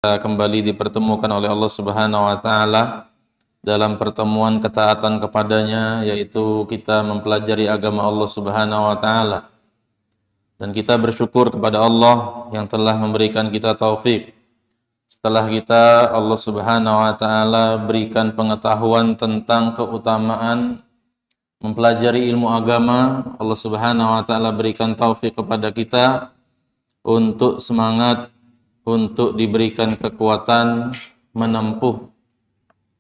kembali dipertemukan oleh Allah Subhanahu wa taala dalam pertemuan ketaatan kepadanya, yaitu kita mempelajari agama Allah Subhanahu wa taala. Dan kita bersyukur kepada Allah yang telah memberikan kita taufik. Setelah kita Allah Subhanahu wa taala berikan pengetahuan tentang keutamaan mempelajari ilmu agama, Allah Subhanahu wa taala berikan taufik kepada kita untuk semangat, untuk diberikan kekuatan menempuh,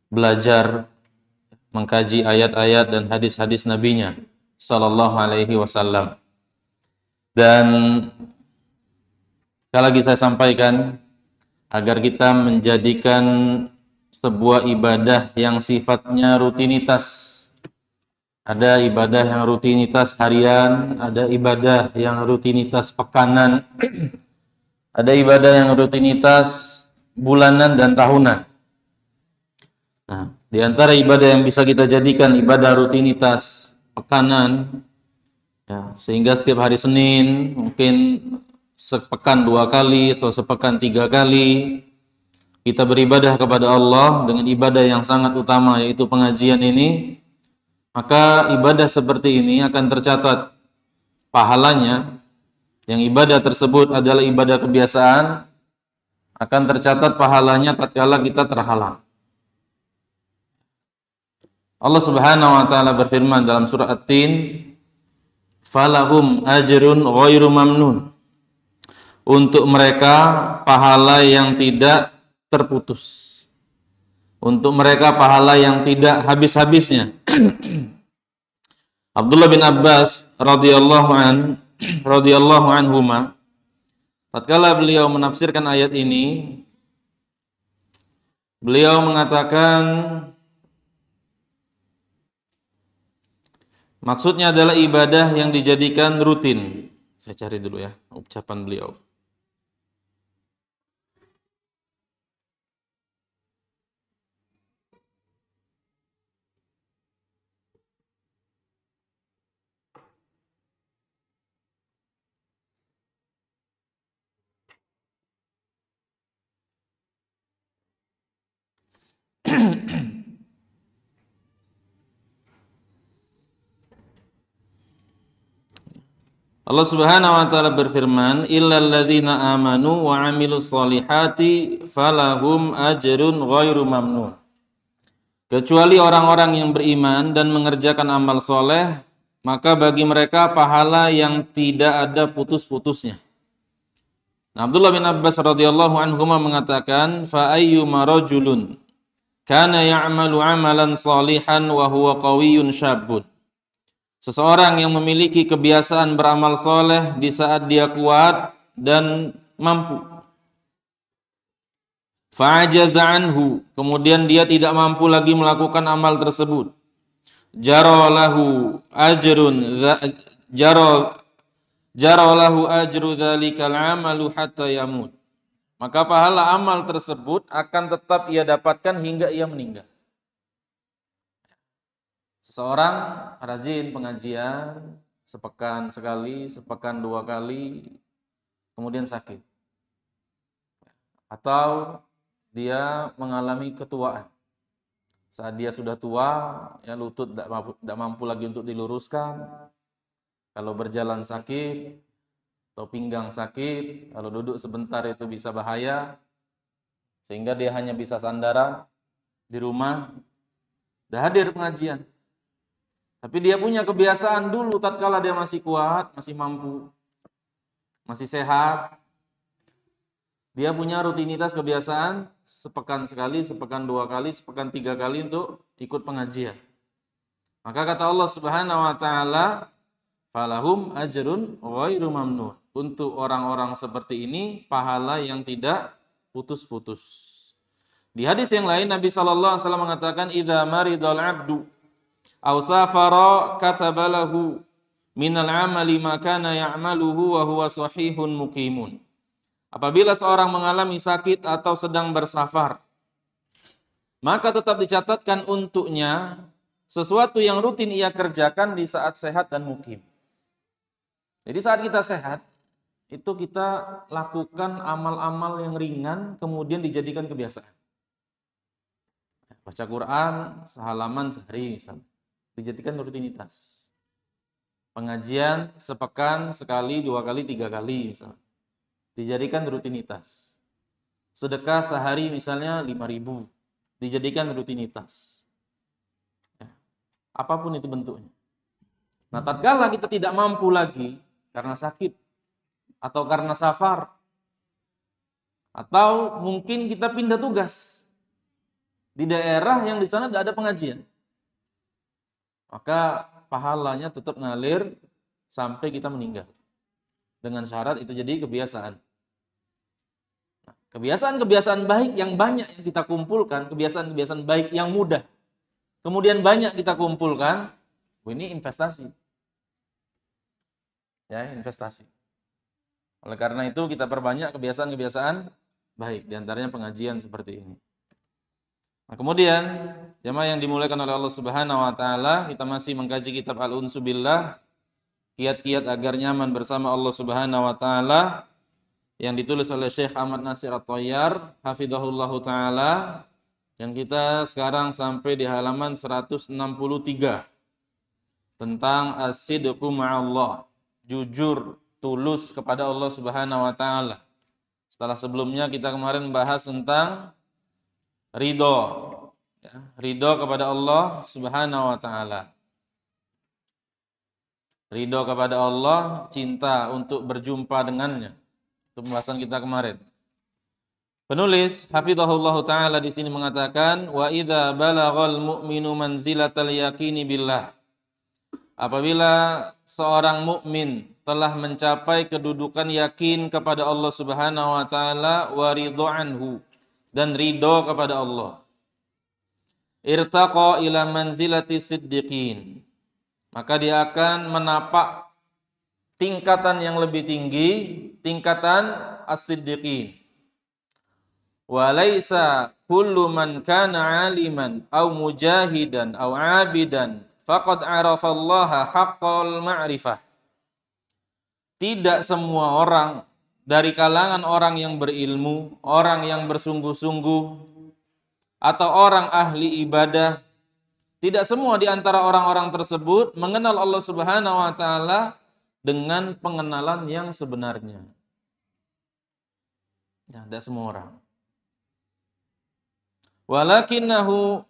belajar, mengkaji ayat-ayat dan hadis-hadis Nabi-Nya sallallahu alaihi wasallam. Dan sekali lagi saya sampaikan agar kita menjadikan sebuah ibadah yang sifatnya rutinitas. Ada ibadah yang rutinitas harian, ada ibadah yang rutinitas pekanan, ada ibadah yang rutinitas bulanan dan tahunan. Nah, di antara ibadah yang bisa kita jadikan ibadah rutinitas pekanan, ya, sehingga setiap hari Senin mungkin sepekan 2 kali atau sepekan 3 kali kita beribadah kepada Allah dengan ibadah yang sangat utama, yaitu pengajian ini, maka ibadah seperti ini akan tercatat pahalanya. Yang ibadah tersebut adalah ibadah kebiasaan, akan tercatat pahalanya tatkala kita terhalang. Allah Subhanahu wa taala berfirman dalam surah At-Tin, "Falahum ajrun ghairu mamnun." Untuk mereka pahala yang tidak terputus. Untuk mereka pahala yang tidak habis-habisnya. Abdullah bin Abbas radhiyallahu anhuma, tatkala beliau menafsirkan ayat ini, beliau mengatakan maksudnya adalah ibadah yang dijadikan rutin. Saya cari dulu ya ucapan beliau. Allah Subhanahu wa taala berfirman, "Illal ladzina amanu wa 'amilus solihati falahum ajrun ghairu mamnun." Kecuali orang-orang yang beriman dan mengerjakan amal soleh, maka bagi mereka pahala yang tidak ada putus-putusnya. Nah, Abdullah bin Abbas radhiyallahu anhuma mengatakan, "Fa ayyuma rajulun kana ya'malu 'amalan salihan wa huwa qawiyyun syabun." Seseorang yang memiliki kebiasaan beramal soleh di saat dia kuat dan mampu. Fa'ajaza anhu, kemudian dia tidak mampu lagi melakukan amal tersebut. Jara lahu ajru dzalikal amalu hatta yamut. Maka pahala amal tersebut akan tetap ia dapatkan hingga ia meninggal. Seseorang rajin pengajian, sepekan sekali, sepekan 2 kali, kemudian sakit. Atau dia mengalami ketuaan. Saat dia sudah tua, ya lutut tidak mampu lagi untuk diluruskan. Kalau berjalan sakit, atau pinggang sakit, kalau duduk sebentar itu bisa bahaya. Sehingga dia hanya bisa sandaran di rumah, dah hadir pengajian. Tapi dia punya kebiasaan dulu tatkala dia masih kuat, masih mampu, masih sehat. Dia punya rutinitas kebiasaan sepekan sekali, sepekan 2 kali, sepekan 3 kali untuk ikut pengajian. Maka kata Allah Subhanahu wa taala, "Falahum ajrun ghairu mamnun." Untuk orang-orang seperti ini pahala yang tidak putus-putus. Di hadis yang lain Nabi sallallahu alaihi wasallam mengatakan, "Idza maridal 'abdu aw safara kataba lahu minal 'amali ma kana ya'maluhu wa huwa sahihun muqimun." Apabila seorang mengalami sakit atau sedang bersafar, maka tetap dicatatkan untuknya sesuatu yang rutin ia kerjakan di saat sehat dan mukim. Jadi saat kita sehat, itu kita lakukan amal-amal yang ringan kemudian dijadikan kebiasaan. Baca Quran sehalaman sehari misalnya, dijadikan rutinitas. Pengajian sepekan sekali, 2 kali, 3 kali misalnya, dijadikan rutinitas. Sedekah sehari misalnya 5.000, dijadikan rutinitas. Ya, apapun itu bentuknya. Nah, tatkala kita tidak mampu lagi karena sakit atau karena safar, atau mungkin kita pindah tugas di daerah yang di sana tidak ada pengajian, maka pahalanya tetap ngalir sampai kita meninggal. Dengan syarat itu jadi kebiasaan. Nah, kebiasaan-kebiasaan baik yang banyak yang kita kumpulkan, kebiasaan-kebiasaan baik yang mudah, kemudian banyak kita kumpulkan, ini investasi. Ya, investasi. Oleh karena itu kita perbanyak kebiasaan-kebiasaan baik, diantaranya pengajian seperti ini. Nah, kemudian jemaah yang dimuliakan oleh Allah Subhanahu wa taala, kita masih mengkaji kitab Al-Unsu Billah, kiat-kiat agar nyaman bersama Allah Subhanahu wa taala, yang ditulis oleh Syekh Ahmad Nasir At-Thayyar hafizahullahu taala, dan kita sekarang sampai di halaman 163 tentang as-sidqu ma'allah, jujur tulus kepada Allah Subhanahu wa taala. Setelah sebelumnya kita kemarin bahas tentang ridho, ya, ridho kepada Allah Subhanahu wa taala. Ridho kepada Allah, cinta untuk berjumpa dengannya. Itu pembahasan kita kemarin. Penulis hafizahullah taala di sini mengatakan, wa idza balaghal mu'minu manzilatal yaqini billah. Apabila seorang mukmin telah mencapai kedudukan yakin kepada Allah Subhanahu wa taala wa ridho anhu, dan ridho kepada Allah, irtaqa ila manzilati siddiqin, maka dia akan menapak tingkatan yang lebih tinggi, tingkatan as-siddiqin. Wa laisa kullu man kana aliman aw mujahidan aw abidan faqad arafa Allah haqqal ma'rifah. Tidak semua orang dari kalangan orang yang berilmu, orang yang bersungguh-sungguh, atau orang ahli ibadah, tidak semua di antara orang-orang tersebut mengenal Allah Subhanahu wa taala dengan pengenalan yang sebenarnya. Ya, tidak semua orang. Walakinnahu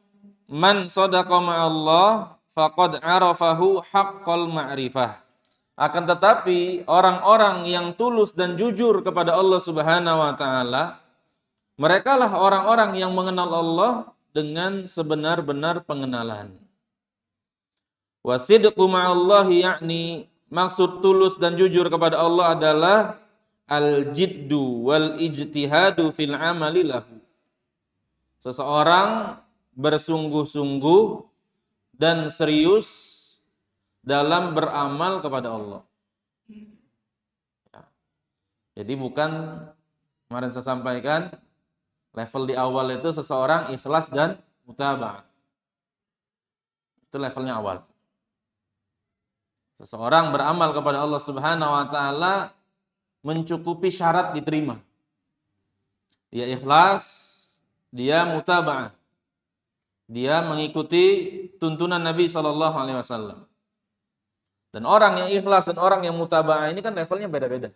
man sadaqa ma'allah faqad arafahu haqqal ma'rifah. Akan tetapi orang-orang yang tulus dan jujur kepada Allah Subhanahu wa taala, merekalah orang-orang yang mengenal Allah dengan sebenar-benar pengenalan. Wasidqu ma'allahi, yakni maksud tulus dan jujur kepada Allah adalah al-jiddu wal ijtihadu fil amali lahu. Seseorang bersungguh-sungguh dan serius dalam beramal kepada Allah. Jadi bukan, kemarin saya sampaikan, level di awal itu seseorang ikhlas dan mutaba'ah. Itu levelnya awal. Seseorang beramal kepada Allah Subhanahu wa taala mencukupi syarat diterima. Dia ikhlas, dia mutaba'ah. Dia mengikuti tuntunan Nabi sallallahu alaihi wasallam. Dan orang yang ikhlas dan orang yang mutaba'ah ini kan levelnya beda-beda.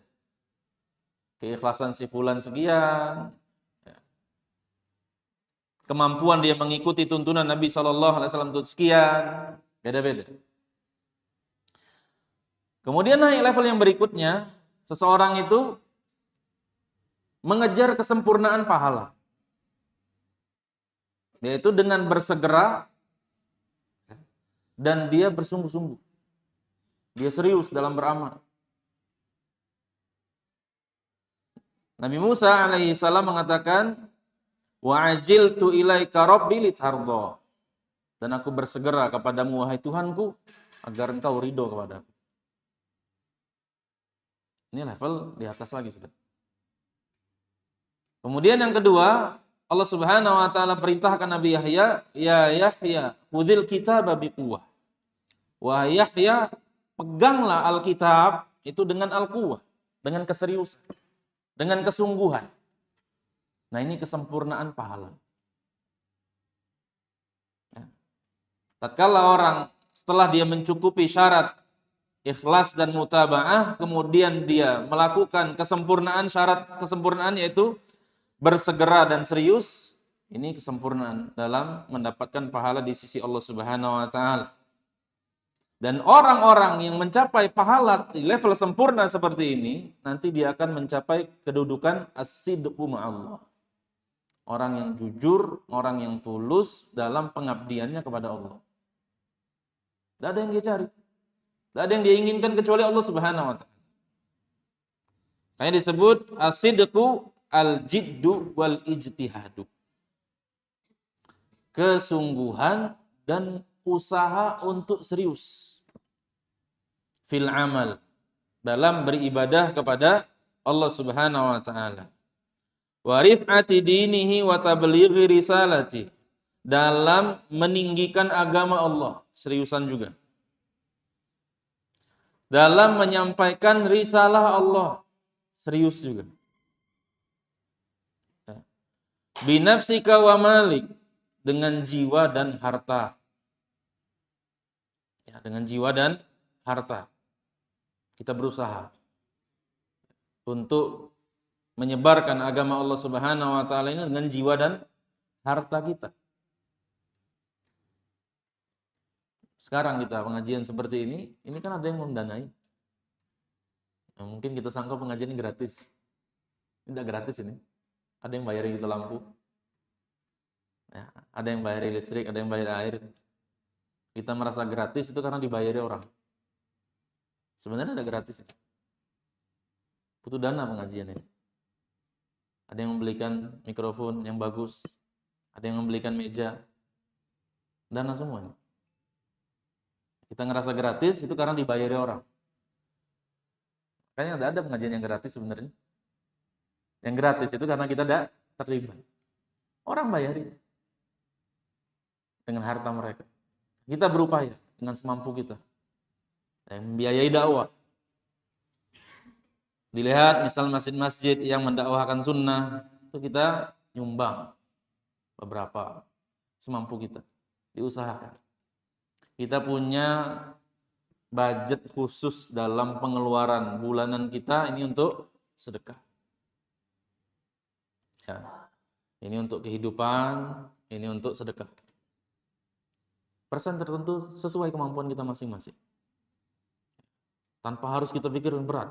Keikhlasan si fulan sekian, kemampuan dia mengikuti tuntunan Nabi sallallahu alaihi wasallam itu sekian, beda-beda. Kemudian naik level yang berikutnya, seseorang itu mengejar kesempurnaan pahala, yaitu dengan bersegera dan dia bersungguh-sungguh. Dia serius dalam beramal. Nabi Musa alaihi salam mengatakan, wa ajiltu ilaika rabbi litardha, dan aku bersegera kepadamu wahai Tuhanku agar engkau ridho kepadaku. Ini level di atas lagi sudah. Kemudian yang kedua, Allah Subhanahu wa taala perintahkan Nabi Yahya, ya Yahya khudhil kitaba biquwwah. Wahai Yahya, peganglah Alkitab itu dengan al-quwwah, dengan keseriusan, dengan kesungguhan. Nah, ini kesempurnaan pahala. Ya. Tatkala orang setelah dia mencukupi syarat ikhlas dan mutaba'ah, kemudian dia melakukan kesempurnaan, syarat kesempurnaan yaitu bersegera dan serius, ini kesempurnaan dalam mendapatkan pahala di sisi Allah Subhanahu wa taala. Dan orang-orang yang mencapai pahala di level sempurna seperti ini, nanti dia akan mencapai kedudukan as-sidqu ma'allah. Orang yang jujur, orang yang tulus dalam pengabdiannya kepada Allah. Tidak ada yang dia cari. Tidak ada yang dia inginkan kecuali Allah Subhanahu wa taala. Kayak disebut as-sidqu al-jiddu wal ijtihadu. Kesungguhan dan usaha untuk serius fil amal, dalam beribadah kepada Allah Subhanahu wa taala. Wa rif'ati dinihi wa tablighi risalati, dalam meninggikan agama Allah, seriusan juga. Dalam menyampaikan risalah Allah, serius juga. Binafsika wa malik, dengan jiwa dan harta. Ya, dengan jiwa dan harta. Kita berusaha untuk menyebarkan agama Allah Subhanahu wa taala ini dengan jiwa dan harta kita. Sekarang kita pengajian seperti ini kan ada yang mendanai. Nah, mungkin kita sangka pengajian ini gratis. Ini tidak gratis ini. Ada yang bayarin kita lampu. Ya, ada yang bayar listrik, ada yang bayar air. Kita merasa gratis itu karena dibayari orang. Sebenarnya tidak gratis. Butuh dana pengajian ini. Ada yang membelikan mikrofon yang bagus, ada yang membelikan meja, dana semuanya. Kita ngerasa gratis itu karena dibayari orang. Kayaknya tidak ada pengajian yang gratis sebenarnya. Yang gratis itu karena kita tidak terlibat. Orang bayari dengan harta mereka. Kita berupaya dengan semampu kita. Membiayai dakwah. Dilihat misal masjid-masjid yang mendakwahkan sunnah, itu kita nyumbang beberapa semampu kita, diusahakan. Kita punya budget khusus dalam pengeluaran bulanan kita, ini untuk sedekah. Ya. Ini untuk kehidupan, ini untuk sedekah. Persen tertentu sesuai kemampuan kita masing-masing. Tanpa harus kita pikir berat.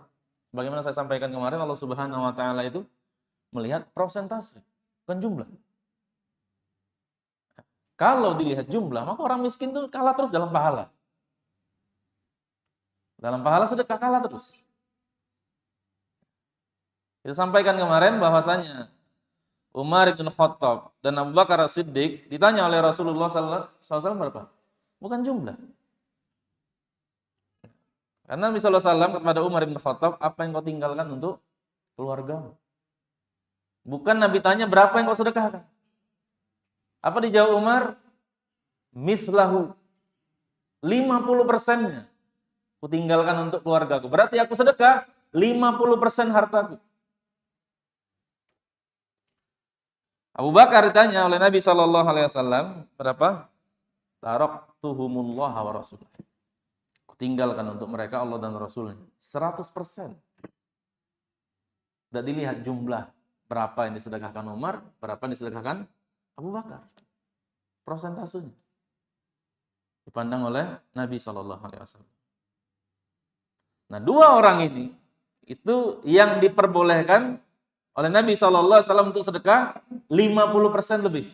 Bagaimana saya sampaikan kemarin, Allah Subhanahu wa taala itu melihat prosentase, bukan jumlah. Kalau dilihat jumlah, maka orang miskin itu kalah terus dalam pahala. Dalam pahala sedekah kalah terus. Kita sampaikan kemarin bahwasanya Umar bin Khattab dan Abu Bakar As-Siddiq ditanya oleh Rasulullah SAW berapa? Bukan jumlah. Karena Nabi SAW kepada Umar bin Khattab, apa yang kau tinggalkan untuk keluargamu? Bukan Nabi tanya berapa yang kau sedekahkan. Apa dijawab Umar? Mislahu. 50%-nya ku tinggalkan untuk keluargaku. Berarti aku sedekah 50% hartaku. Abu Bakar ditanya oleh Nabi SAW, berapa? Taraktuhumullah wa rasulah. Tinggalkan untuk mereka Allah dan Rasulnya. 100%. Tidak dilihat jumlah berapa yang disedekahkan Umar, berapa yang disedekahkan Abu Bakar. Prosentasenya dipandang oleh Nabi SAW. Nah, dua orang ini itu yang diperbolehkan oleh Nabi SAW untuk sedekah 50% lebih.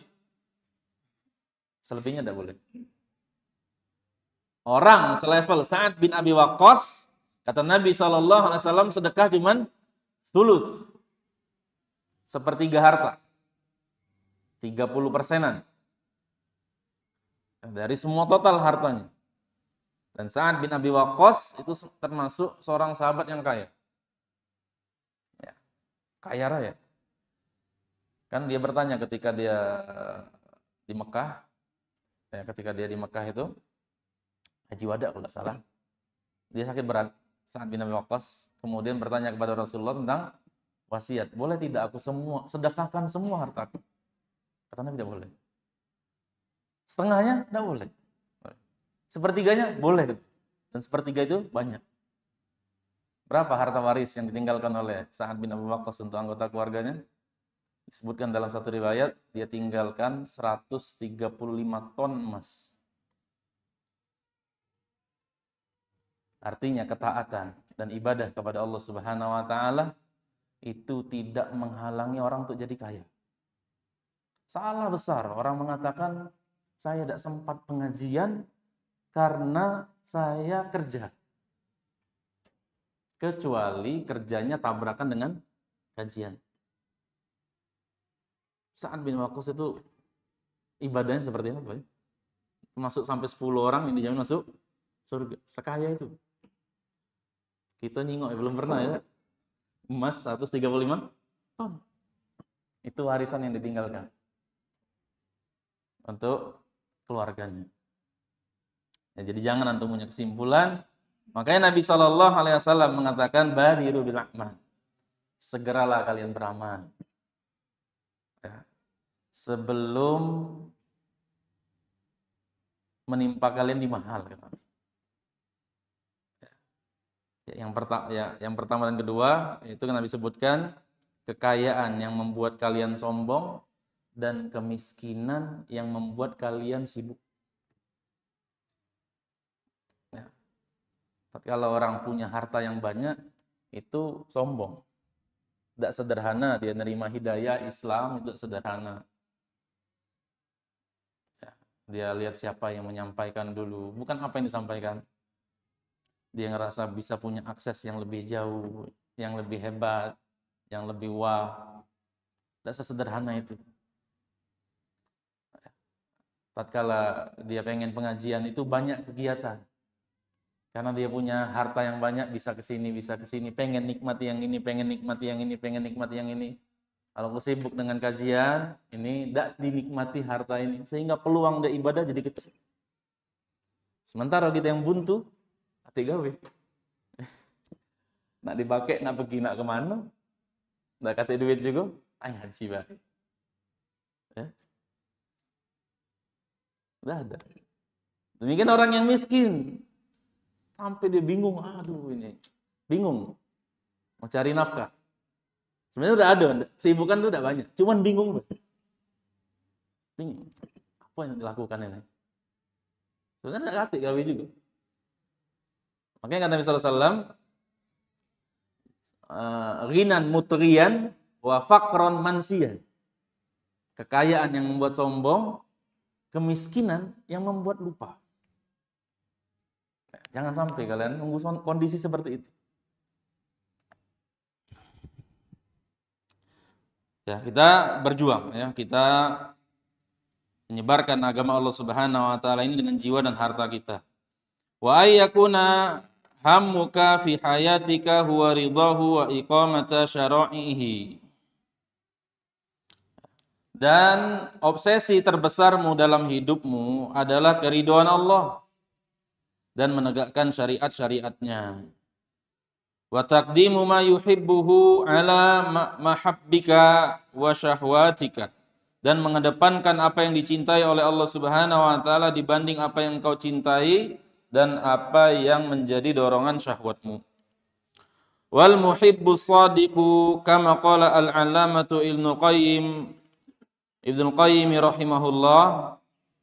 Selebihnya tidak boleh. Orang selevel Sa'ad bin Abi Waqqas, kata Nabi SAW, sedekah cuman thuluth, sepertiga harta, 30%-an dari semua total hartanya. Dan Sa'ad bin Abi Waqqas itu termasuk seorang sahabat yang kaya. Ya, kaya raya. Kan dia bertanya ketika dia di Mekah, ya, ketika dia di Mekah itu Haji Wada kalau tidak salah, dia sakit berat Sa'ad bin Abi Waqqas kemudian bertanya kepada Rasulullah tentang wasiat. Boleh tidak aku sedekahkan semua hartaku? Kata Nabi, tidak boleh. Setengahnya tidak boleh. Sepertiganya boleh. Dan sepertiga itu banyak. Berapa harta waris yang ditinggalkan oleh Sa'ad bin Abi Waqqas untuk anggota keluarganya? Disebutkan dalam satu riwayat, dia tinggalkan 135 ton emas. Artinya ketaatan dan ibadah kepada Allah Subhanahu wa taala itu tidak menghalangi orang untuk jadi kaya. Salah besar orang mengatakan saya tidak sempat pengajian karena saya kerja. Kecuali kerjanya tabrakan dengan kajian. Sa'ad bin Waqqas itu ibadahnya seperti apa ya? Masuk sampai 10 orang yang dijamin masuk surga. Sekaya itu. Kita nyingok belum pernah ya. Emas 135 ton. Itu warisan yang ditinggalkan untuk keluarganya. Ya, jadi jangan antum punya kesimpulan. Makanya Nabi SAW mengatakan badiru bil a'mal. Segeralah kalian beramal. Ya. Sebelum menimpa kalian di mahal. Ya, yang pertama dan kedua itu kan Nabi sebutkan kekayaan yang membuat kalian sombong dan kemiskinan yang membuat kalian sibuk. Ya. Tapi kalau orang punya harta yang banyak, itu sombong. Tidak sederhana dia nerima hidayah Islam, itu sederhana. Ya. Dia lihat siapa yang menyampaikan dulu, bukan apa yang disampaikan. Dia ngerasa bisa punya akses yang lebih jauh, yang lebih hebat, yang lebih wah. Tidak sesederhana itu. Tatkala dia pengen pengajian itu banyak kegiatan. Karena dia punya harta yang banyak, bisa ke sini, pengen nikmati yang ini, pengen nikmati yang ini, pengen nikmati yang ini. Kalau sibuk dengan kajian, ini tidak dinikmati harta ini. Sehingga peluang dia ibadah jadi kecil. Sementara kita yang buntu, hati gawe. Nak dipakai, nak pergi, nak kemana. Nak kata duit juga, ayo ngaji baik. Ya. Udah ada. Demikian orang yang miskin. Sampai dia bingung, aduh ini. Bingung. Mau cari nafkah. Sebenarnya udah ada, kesibukan itu udah banyak. Cuman bingung. Bingung. Apa yang dilakukan ini? Sebenarnya tidak hati gawe juga. Makanya kata Nabi SAW, ghinan mutriyan wa faqron mansiyan. Kekayaan yang membuat sombong, kemiskinan yang membuat lupa. Jangan sampai kalian nunggu kondisi seperti itu. Ya, kita berjuang ya, kita menyebarkan agama Allah Subhanahu wa taala ini dengan jiwa dan harta kita. Wa ayyakuna hammuka fi hayatika huwa ridahu wa iqamata syara'ihi. Dan obsesi terbesarmu dalam hidupmu adalah keridhaan Allah dan menegakkan syariat-syariatnya. Wa taqdimu ma yuhibbuhu ala mahabbika wa syahwatika. Dan mengedepankan apa yang dicintai oleh Allah Subhanahu wa taala dibanding apa yang kau cintai dan apa yang menjadi dorongan syahwatmu. Wal muhibbus shadiqu kama qala al-'allamatu Ibnu Qayyim rahimahullah,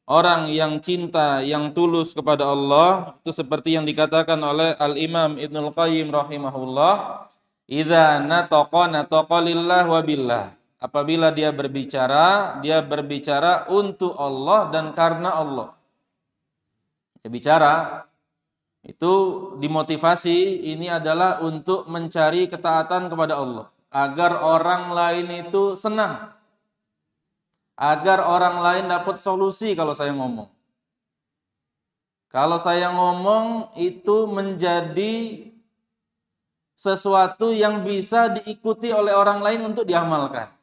orang yang cinta, yang tulus kepada Allah, itu seperti yang dikatakan oleh Al-Imam Ibnu Qayyim rahimahullah, idza nataqa lillah wa billah. Apabila dia berbicara untuk Allah dan karena Allah. Dia bicara itu dimotivasi ini adalah untuk mencari ketaatan kepada Allah, agar orang lain itu senang. Agar orang lain dapat solusi kalau saya ngomong. Kalau saya ngomong itu menjadi sesuatu yang bisa diikuti oleh orang lain untuk diamalkan.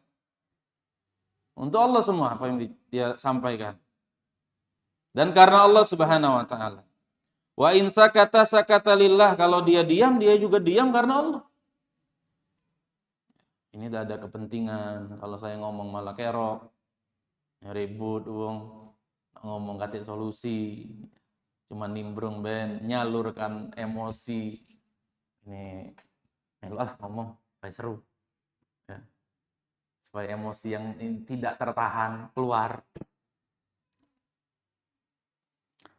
Untuk Allah semua apa yang dia sampaikan. Dan karena Allah Subhanahu wa taala. Wa in sakata sakata lillah, kalau dia diam dia juga diam karena Allah. Ini tidak ada kepentingan. Kalau saya ngomong malah kerok, ribut, ngomong katik solusi, cuma nimbrung ben, nyalurkan emosi. Ini melu lah ngomong, supaya seru. Ya. Supaya emosi yang tidak tertahan keluar.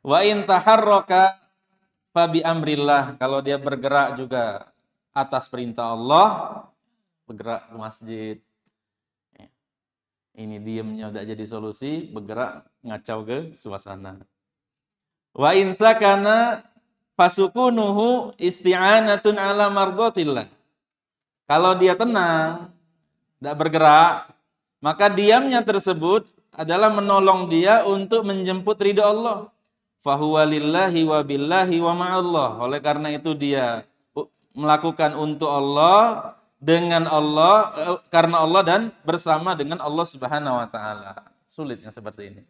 Wa in taharraka fabi amrillah, kalau dia bergerak juga atas perintah Allah, bergerak ke masjid. Ini diemnya udah jadi solusi, bergerak ngacau ke suasana. Wa in sakana fasukunuhu isti'anatun ala mardatillah. Kalau dia tenang, tidak bergerak, maka diamnya tersebut adalah menolong dia untuk menjemput ridha Allah. Fahuwa lillahi wa billahi wa ma'allah. Oleh karena itu dia melakukan untuk Allah, dengan Allah, karena Allah dan bersama dengan Allah Subhanahu wa taala. Sulitnya seperti ini.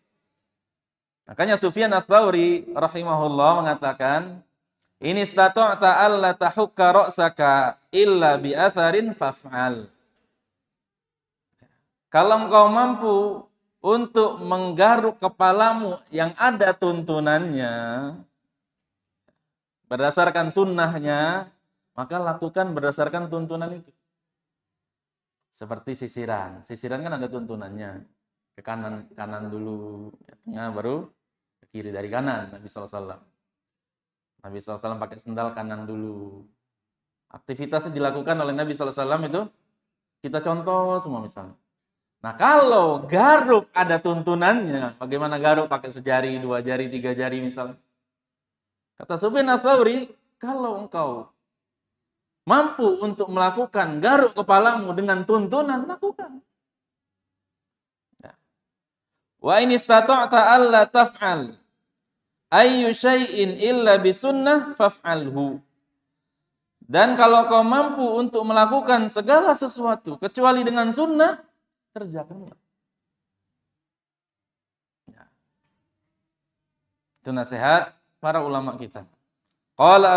Makanya Sufyan Ats-Tsauri rahimahullah mengatakan, "In istata'ta alla tahukka ra'saka illa bi atharin faf'al." Kalau engkau mampu untuk menggaruk kepalamu yang ada tuntunannya berdasarkan sunnahnya, maka lakukan berdasarkan tuntunan itu. Seperti sisiran. Sisiran kan ada tuntunannya. Ke kanan, kanan dulu, tengah baru ke kiri dari kanan. Nabi SAW. Nabi SAW pakai sendal kanan dulu. Aktivitas yang dilakukan oleh Nabi SAW itu kita contoh semua misalnya. Nah kalau garuk ada tuntunannya, bagaimana garuk pakai sejari, 2 jari, 3 jari misalnya. Kata Sufyan Ats-Tsauri, kalau engkau mampu untuk melakukan garuk kepalamu dengan tuntunan, lakukan. Wa in istata'ta alla taf'al ayyu syai'in illa bisunnah faf'alhu. Dan kalau kau mampu untuk melakukan segala sesuatu kecuali dengan sunnah, kerjakanlah. Itu nasihat para ulama kita. Qala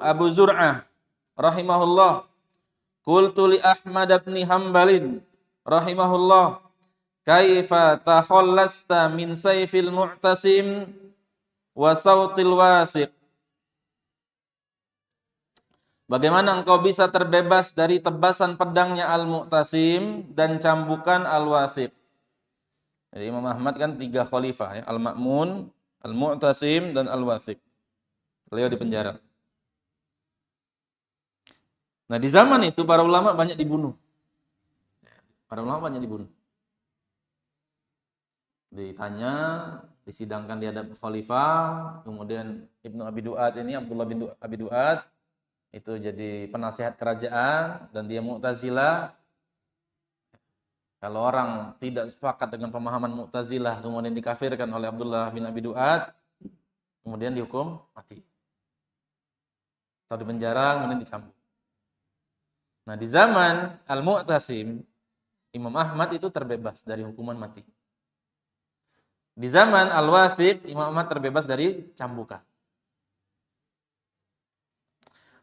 Abu Zur'ah rahimahullah, qultu li Ahmad bin Hanbalin rahimahullah, kaifa takhallasta min sayfil mu'tasim wa sautil wathiq. Bagaimana engkau bisa terbebas dari tebasan pedangnya Al-Mu'tasim dan cambukan Al-Wathiq? Jadi Imam Ahmad kan 3 khalifah ya, Al-Ma'mun, Al-Mu'tasim dan Al-Wathiq. Beliau di penjara. Nah, di zaman itu para ulama banyak dibunuh. Para ulama banyak dibunuh. Ditanya, disidangkan di hadapan khalifah, kemudian Ibnu Abi Du'ad ini, Abdullah bin Abi Du'ad, itu jadi penasihat kerajaan dan dia Mu'tazilah. Kalau orang tidak sepakat dengan pemahaman Mu'tazilah kemudian dikafirkan oleh Abdullah bin Abi Du'ad, kemudian dihukum mati. Atau dipenjara kemudian dicambuk. Nah, di zaman Al-Mu'tasim, Imam Ahmad itu terbebas dari hukuman mati. Di zaman Al-Wathiq, Imam Ahmad terbebas dari cambukan.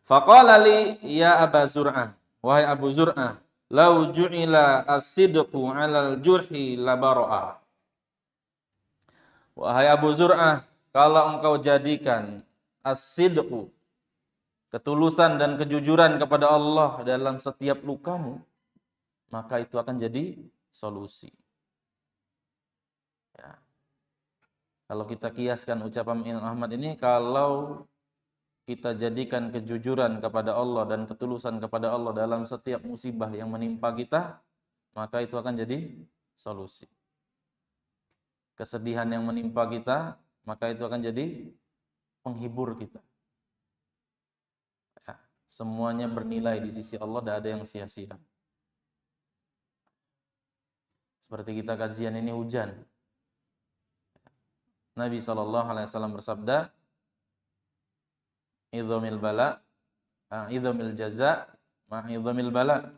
Faqala li ya Aba Zur'ah, wahai Abu Zur'ah, lau ju'ila as-sidqu 'alal jurhi la bara'a. Wahai Abu Zur'ah, kalau engkau jadikan as-sidqu, ketulusan dan kejujuran kepada Allah dalam setiap lukamu, maka itu akan jadi solusi. Ya. Kalau kita kiaskan ucapan Imam Ahmad ini, kalau kita jadikan kejujuran kepada Allah dan ketulusan kepada Allah dalam setiap musibah yang menimpa kita, maka itu akan jadi solusi. Kesedihan yang menimpa kita, maka itu akan jadi penghibur kita. Ya, semuanya bernilai di sisi Allah, tidak ada yang sia-sia. Seperti kita kajian ini hujan. Nabi SAW bersabda, idhamil bala, idhamil jaza, ma'idhamil bala.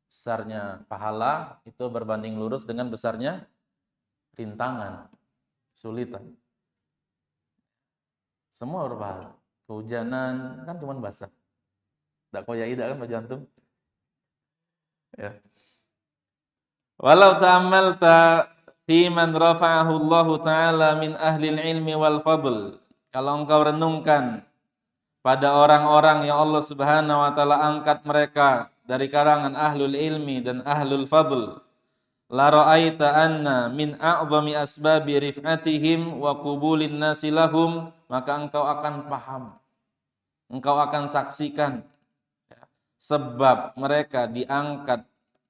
Besarnya pahala itu berbanding lurus dengan besarnya rintangan, kesulitan. Semua berpahala. Kehujanan kan cuma basah. Tak koyai dah kan baju antum. Ya. Walau ta'ammalta fi man rafa'ahu Allah Ta'ala min ahli ilmi wal fadl. Kalau engkau renungkan pada orang-orang yang Allah Subhanahu wa taala angkat mereka dari kalangan ahlul ilmi dan ahlul fadl, la ra'aita anna min a'zami asbabi rif'atihim wa qubulin nasi lahum, maka engkau akan paham, engkau akan saksikan sebab mereka diangkat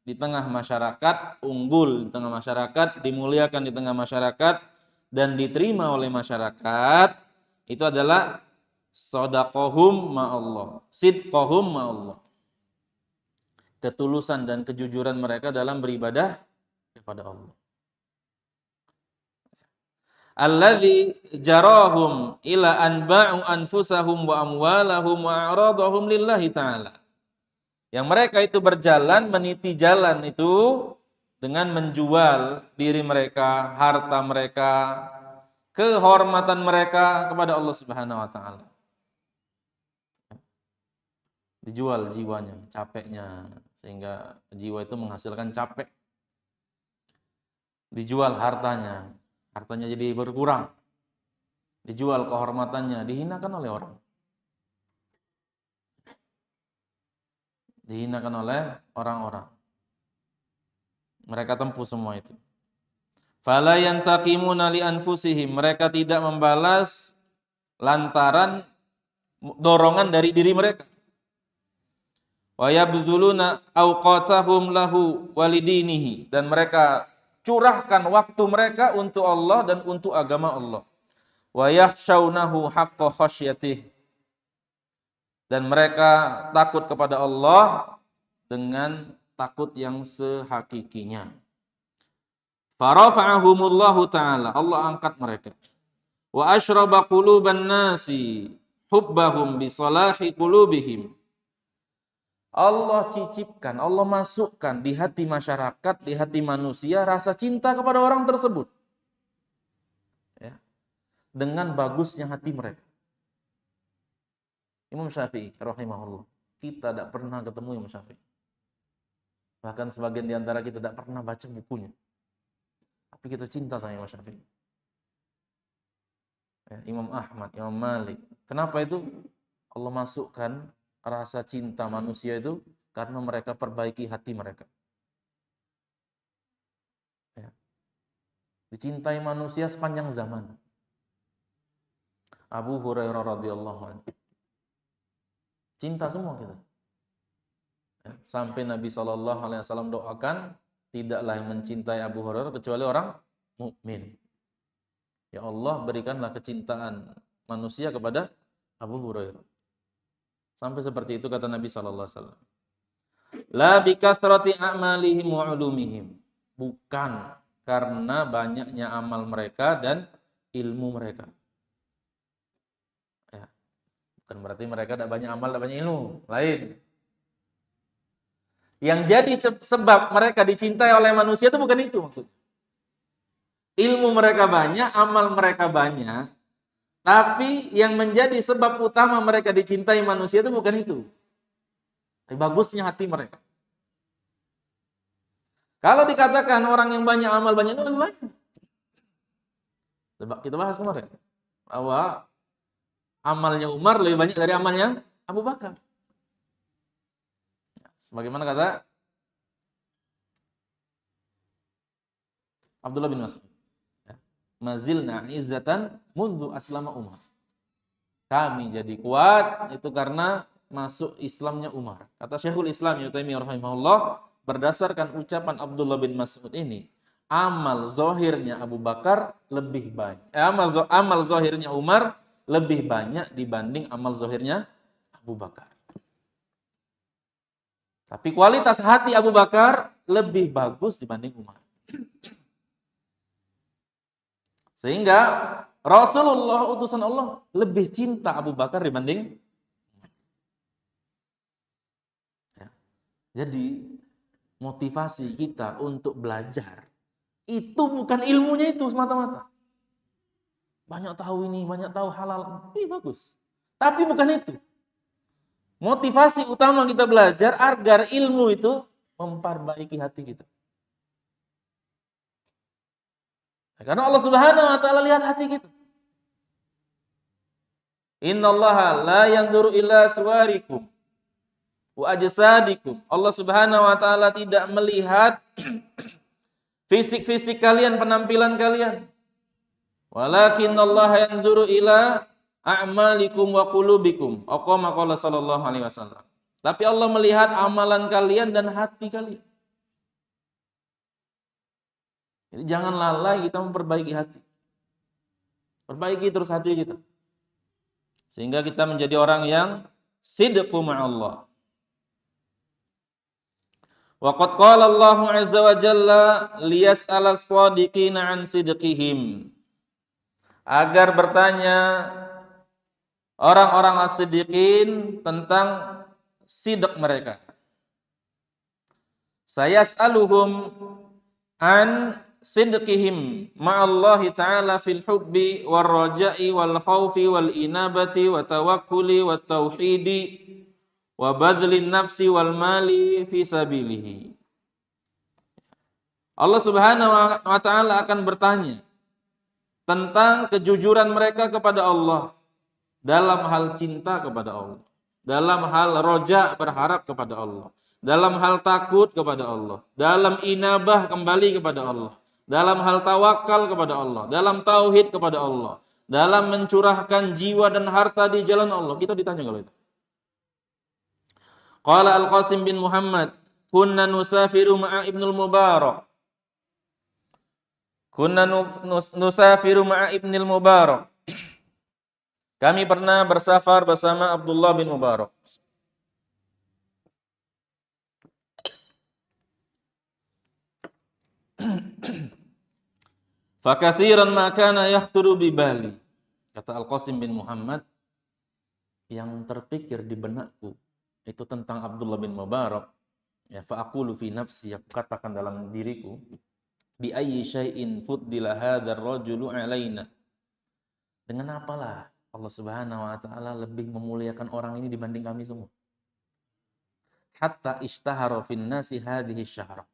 di tengah masyarakat, unggul di tengah masyarakat, dimuliakan di tengah masyarakat dan diterima oleh masyarakat, itu adalah shadaqahum ma'allah, sidqahum ma'allah, ketulusan dan kejujuran mereka dalam beribadah kepada Allah. Alladzi jarahum ila anba'u anfusahum wa amwalahum wa a'radahum lillahi ta'ala. Yang mereka itu berjalan, meniti jalan itu dengan menjual diri mereka, harta mereka, kehormatan mereka kepada Allah Subhanahu wa taala. Dijual jiwanya, capeknya, sehingga jiwa itu menghasilkan capek. Dijual hartanya, hartanya jadi berkurang. Dijual kehormatannya, dihinakan oleh orang. Dihinakan oleh orang-orang. Mereka tempuh semua itu. Fala yantaqimuna li anfusihim, mereka tidak membalas lantaran dorongan dari diri mereka. Wa yabdzuluna awqatahum lahu walidinihi, dan mereka curahkan waktu mereka untuk Allah dan untuk agama Allah. Wa yakhshawnahu haqqa khasyatih, dan mereka takut kepada Allah dengan takut yang sehakikinya. Farafa'ahumullahu ta'ala, Allah angkat mereka. Wa asyraba quluban nasi hubbahum bisalahi qulubihim, Allah cicipkan, Allah masukkan di hati masyarakat, di hati manusia rasa cinta kepada orang tersebut, ya, dengan bagusnya hati mereka. Imam Syafi'i rahimahullah, kita tidak pernah ketemu Imam Syafi'i. Bahkan sebagian di antara kita tidak pernah baca bukunya. Tapi kita cinta sama Imam Syafi'i. Ya, Imam Ahmad, Imam Malik. Kenapa itu? Allah masukkan rasa cinta manusia itu karena mereka perbaiki hati mereka. Ya. Dicintai manusia sepanjang zaman. Abu Hurairah radhiyallahu anhu, cinta semua kita. Ya. Sampai Nabi SAW doakan, tidaklah yang mencintai Abu Hurairah kecuali orang mukmin. Ya Allah, berikanlah kecintaan manusia kepada Abu Hurairah. Sampai seperti itu kata Nabi SAW. La bikathrati a'malihim wa ulumihim. Bukan karena banyaknya amal mereka dan ilmu mereka. Ya. Bukan berarti mereka tidak banyak amal, tidak banyak ilmu. Lain. Yang jadi sebab mereka dicintai oleh manusia itu bukan itu maksudnya. Ilmu mereka banyak, amal mereka banyak, tapi yang menjadi sebab utama mereka dicintai manusia itu bukan itu. Bagusnya hati mereka. Kalau dikatakan orang yang banyak amal banyak itu lebih banyak. Kita bahas kemarin bahwa amalnya Umar lebih banyak dari amalnya Abu Bakar. Sebagaimana kata Abdullah bin Mas'ud, mazilna izzatan mundu aslama Umar. Kami jadi kuat itu karena masuk Islamnya Umar. Kata Syekhul Islam Ibnu Taimiyah rahimahullah, berdasarkan ucapan Abdullah bin Mas'ud ini, amal zahirnya Abu Bakar lebih banyak. Amal zahirnya Umar lebih banyak dibanding amal zahirnya Abu Bakar. Tapi kualitas hati Abu Bakar lebih bagus dibanding Umar. Sehingga Rasulullah utusan Allah lebih cinta Abu Bakar dibanding. Ya. Jadi motivasi kita untuk belajar itu bukan ilmunya itu semata-mata. banyak tahu ini, banyak tahu halal. Bagus. Tapi bukan itu. Motivasi utama kita belajar agar ilmu itu memperbaiki hati kita. Karena Allah Subhanahu wa taala lihat hati kita. Innallaha la yanzuru ila suwarikum wa ajsadikum. Allah Subhanahu wa taala tidak melihat fisik-fisik kalian, penampilan kalian. Walakinallaha yanzuru ila a'malikum wa qulubikum. Aqama qala sallallahu alaihi wasallam. Tapi Allah melihat amalan kalian dan hati kalian. Jadi jangan lalai kita memperbaiki hati. Perbaiki terus hati kita. Sehingga kita menjadi orang yang sidqu ma'allah. Wa qad qala Allahu 'azza wa jalla liyas'ala as-shadiqina 'an sidqihim. Agar bertanya orang-orang as-siddiqin tentang sidq mereka. Sayas'aluhum an sidqihim ma'allahi ta'ala fil hubbi war raja'i wal khawfi wal inabati wa tawakkuli wa tauhidi wa badlin nafsi wal mali fi sabilihi. Allah Subhanahu wa taala akan bertanya tentang kejujuran mereka kepada Allah dalam hal cinta kepada Allah, dalam hal roja berharap kepada Allah, dalam hal takut kepada Allah, dalam inabah kembali kepada Allah, dalam hal tawakal kepada Allah, dalam tauhid kepada Allah, dalam mencurahkan jiwa dan harta di jalan Allah. Kita ditanya kalau itu. Qala Al-Qasim bin Muhammad, kunna nusafiru ma'a Ibnul Mubarak. Kunna nusafiru ma'a Ibnul Mubarak. Kami pernah bersafar bersama Abdullah bin Mubarak. Fakatsiran ma kana yahturu bi bali. Kata Al-Qasim bin Muhammad, yang terpikir di benakku itu tentang Abdullah bin Mubarak. Ya, fa aqulu fi nafsi, aku katakan dalam diriku, bi ayyi syai'in fuddila hadzal rajulu alaina. Dengan apalah Allah Subhanahu wa taala lebih memuliakan orang ini dibanding kami semua. Hatta ishtahara fin nasi hadhihi syahra.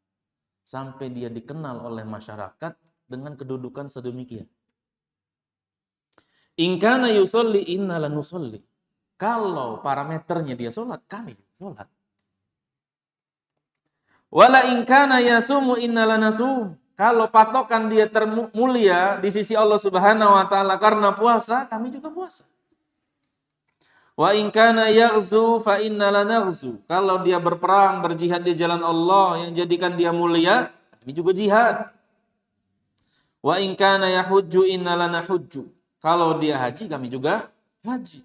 Sampai dia dikenal oleh masyarakat dengan kedudukan sedemikian. In kana yusolli inna lanusolli. Kalau parameternya dia sholat, kami sholat. Wala in kana yasumu inna lanasum. Kalau patokan dia termulia di sisi Allah Subhanahu wa taala karena puasa, kami juga puasa. Wa in kana yaghzu fa inna lanaghzu. Kalau dia berperang, berjihad di jalan Allah yang jadikan dia mulia, kami juga jihad. Wa in kana yahujju inna lanahujju. Kalau dia haji, kami juga haji.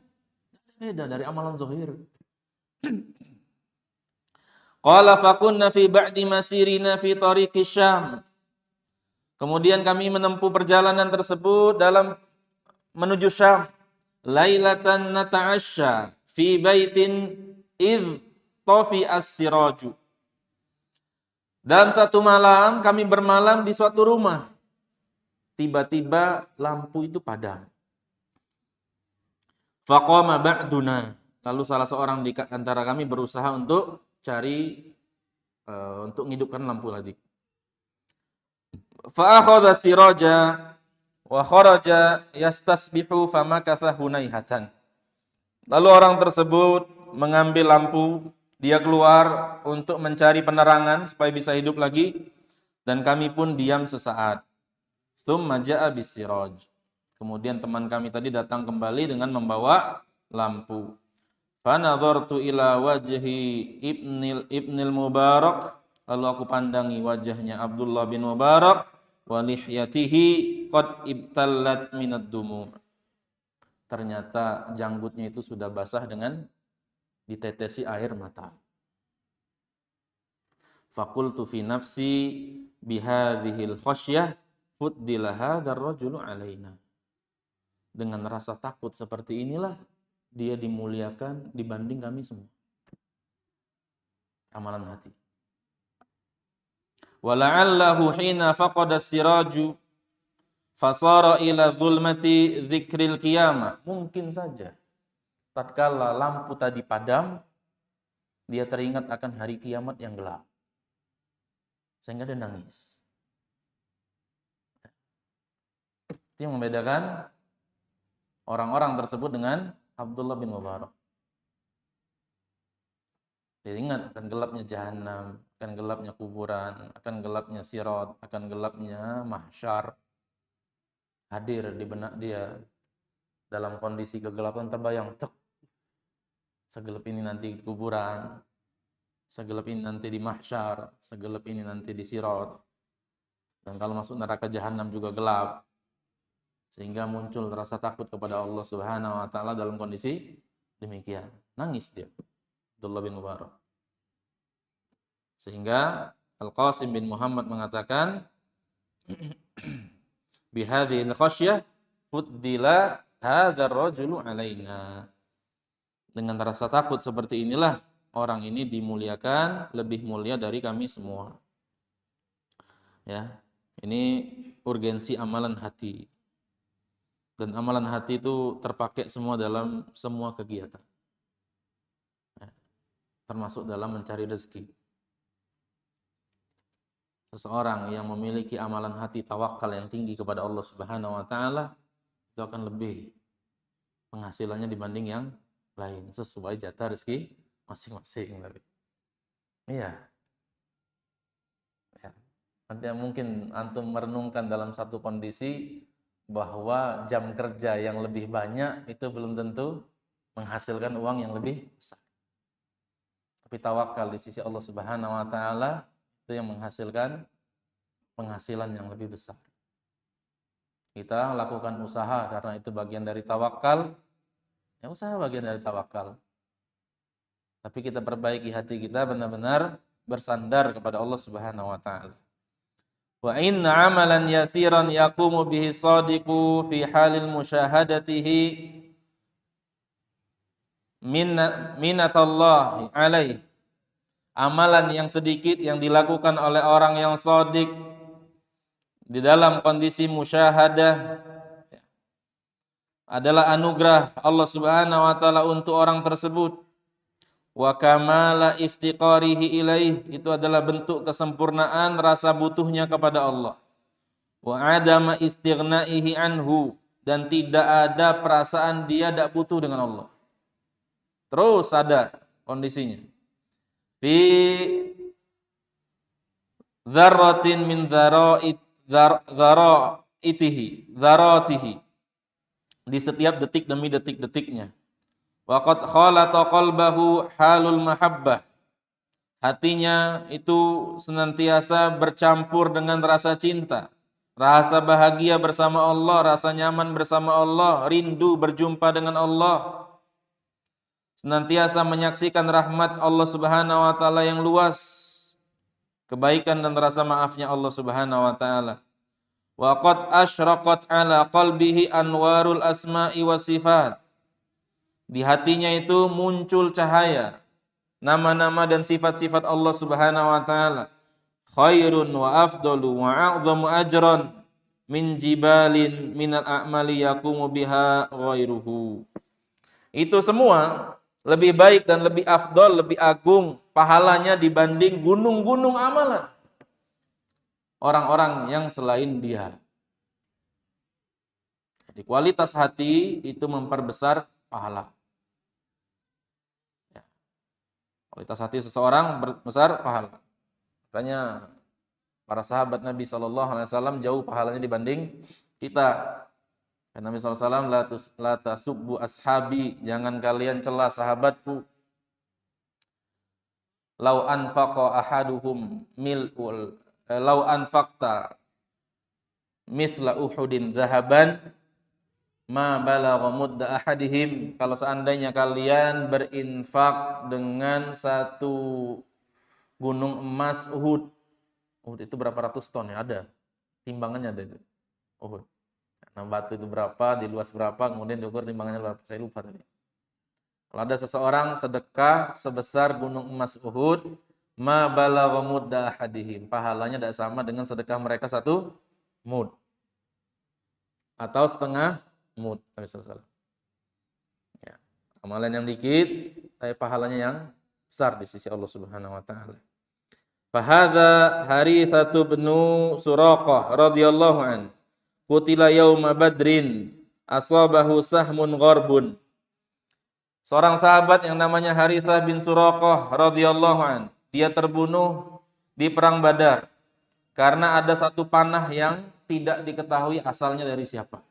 Beda dari amalan zahir. Qala fakunna fi ba'di masirina fi tariqi Syam. Kemudian kami menempuh perjalanan tersebut dalam menuju Syam. Lailatan nata'asya fi baitin id tafi as-siraju. Dalam satu malam kami bermalam di suatu rumah. Tiba-tiba lampu itu padam. Faqama ba'duna. Lalu salah seorang di antara kami berusaha untuk cari untuk menghidupkan lampu lagi. Fa akhadha siraja wa kharaja yastasbihu famakatha hunaihatan. Lalu orang tersebut mengambil lampu, dia keluar untuk mencari penerangan supaya bisa hidup lagi, dan kami pun diam sesaat. Tsumma jaa bisiraj. Kemudian teman kami tadi datang kembali dengan membawa lampu. Fa nadhartu ila wajhi Ibnil Mubarak. Lalu aku pandangi wajahnya Abdullah bin Mubarak, wa lihyatihi qad ibtallat minad dumu'. Ternyata janggutnya itu sudah basah dengan ditetesi air mata. Faqultu fi nafsi bihadhil khasyah fuddila hadzal rajulu alaina. Dengan rasa takut seperti inilah dia dimuliakan dibanding kami semua. Amalan hati. Wala'allahu hina faqada siraju fasara ila zulmati dzikril qiyamah. Mungkin saja tatkala lampu tadi padam, dia teringat akan hari kiamat yang gelap, sehingga dia nangis. Itu yang membedakan orang-orang tersebut dengan Abdullah bin Mubarak. Dia ingat akan gelapnya jahanam, akan gelapnya kuburan, akan gelapnya sirat, akan gelapnya mahsyar. Hadir di benak dia dalam kondisi kegelapan, terbayang, tek, segelap ini nanti di kuburan, segelap ini nanti di mahsyar, segelap ini nanti di sirat. Dan kalau masuk neraka jahanam juga gelap. Sehingga muncul rasa takut kepada Allah Subhanahu wa taala dalam kondisi demikian. Nangis dia, Abdullah bin Mubarak. Sehingga Al-Qasim bin Muhammad mengatakan, bihadhil khasyah fuddila hadzal rajulu alaina. Dengan rasa takut seperti inilah orang ini dimuliakan, lebih mulia dari kami semua. Ya, ini urgensi amalan hati. Dan amalan hati itu terpakai semua dalam semua kegiatan. Ya, termasuk dalam mencari rezeki. Seseorang yang memiliki amalan hati tawakal yang tinggi kepada Allah Subhanahu wa taala itu akan lebih penghasilannya dibanding yang lain, sesuai jatah rezeki masing-masing. Iya. Ya. Nanti mungkin antum merenungkan dalam satu kondisi bahwa jam kerja yang lebih banyak itu belum tentu menghasilkan uang yang lebih besar. Tapi tawakal di sisi Allah Subhanahu wa taala itu yang menghasilkan penghasilan yang lebih besar. Kita lakukan usaha karena itu bagian dari tawakal. Ya, usaha bagian dari tawakal. Tapi kita perbaiki hati kita benar-benar bersandar kepada Allah Subhanahu wa taala. Wa inna amalan yasiran yaqumu bihi shadiqu fi halil musyahadatihi minatallahi alaih. Amalan yang sedikit yang dilakukan oleh orang yang shadiq di dalam kondisi musyahadah adalah anugerah Allah Subhanahu wa taala untuk orang tersebut. Wa kamala iftiqarihi ilaih, itu adalah bentuk kesempurnaan rasa butuhnya kepada Allah. Wa adama istighnaihi anhu, dan tidak ada perasaan dia tidak butuh dengan Allah. Terus sadar kondisinya. Fi dzarratin min dzaratihi, di setiap detik demi detik-detiknya. Waqad khalata qalbahu halul mahabbah, hatinya itu senantiasa bercampur dengan rasa cinta, rasa bahagia bersama Allah, rasa nyaman bersama Allah, rindu berjumpa dengan Allah, senantiasa menyaksikan rahmat Allah Subhanahu wa taala yang luas, kebaikan dan rasa maafnya Allah Subhanahu wa taala. Wa qad asyraqat ala qalbihi anwarul asma'i was sifat, di hatinya itu muncul cahaya nama-nama dan sifat-sifat Allah Subhanahu wa taala. Khairun wa afdalu wa a'dhamu ajran min jibalin minal a'mali yaqumu biha ghairuhu. Itu semua lebih baik dan lebih afdal, lebih agung pahalanya dibanding gunung-gunung amalan orang-orang yang selain dia. Jadi kualitas hati itu memperbesar pahala. Kualitas hati seseorang besar pahala. Makanya para sahabat Nabi SAW jauh pahalanya dibanding kita. Karena Nabi SAW, la tasubbu ashabi, jangan kalian cela sahabatku. Lau anfaqa ahaduhum lau anfaqta mithla uhudin zahaban ma balagha mudda ahadihim, kalau seandainya kalian berinfak dengan satu gunung emas Uhud. Uhud itu berapa ratus ton ya, ada timbangannya, ada itu Uhud. Nah, batu itu berapa, di luas berapa, kemudian diukur timbangannya berapa, saya lupa tadi. Kalau ada seseorang sedekah sebesar gunung emas Uhud, ma balagha mudda ahadihim, pahalanya tidak sama dengan sedekah mereka satu mud. atau setengah mud. Nabi SAW. Ya. Amalan yang dikit, tapi pahalanya yang besar di sisi Allah Subhanahu wa taala. Fahadha Harithatu bin Suraqah radhiyallahu an. Qutila yauma Badrin, asabahu sahmun gharbun. Seorang sahabat yang namanya Harithah bin Suraqah radhiyallahu an. Dia terbunuh di perang Badar karena ada satu panah yang tidak diketahui asalnya dari siapa.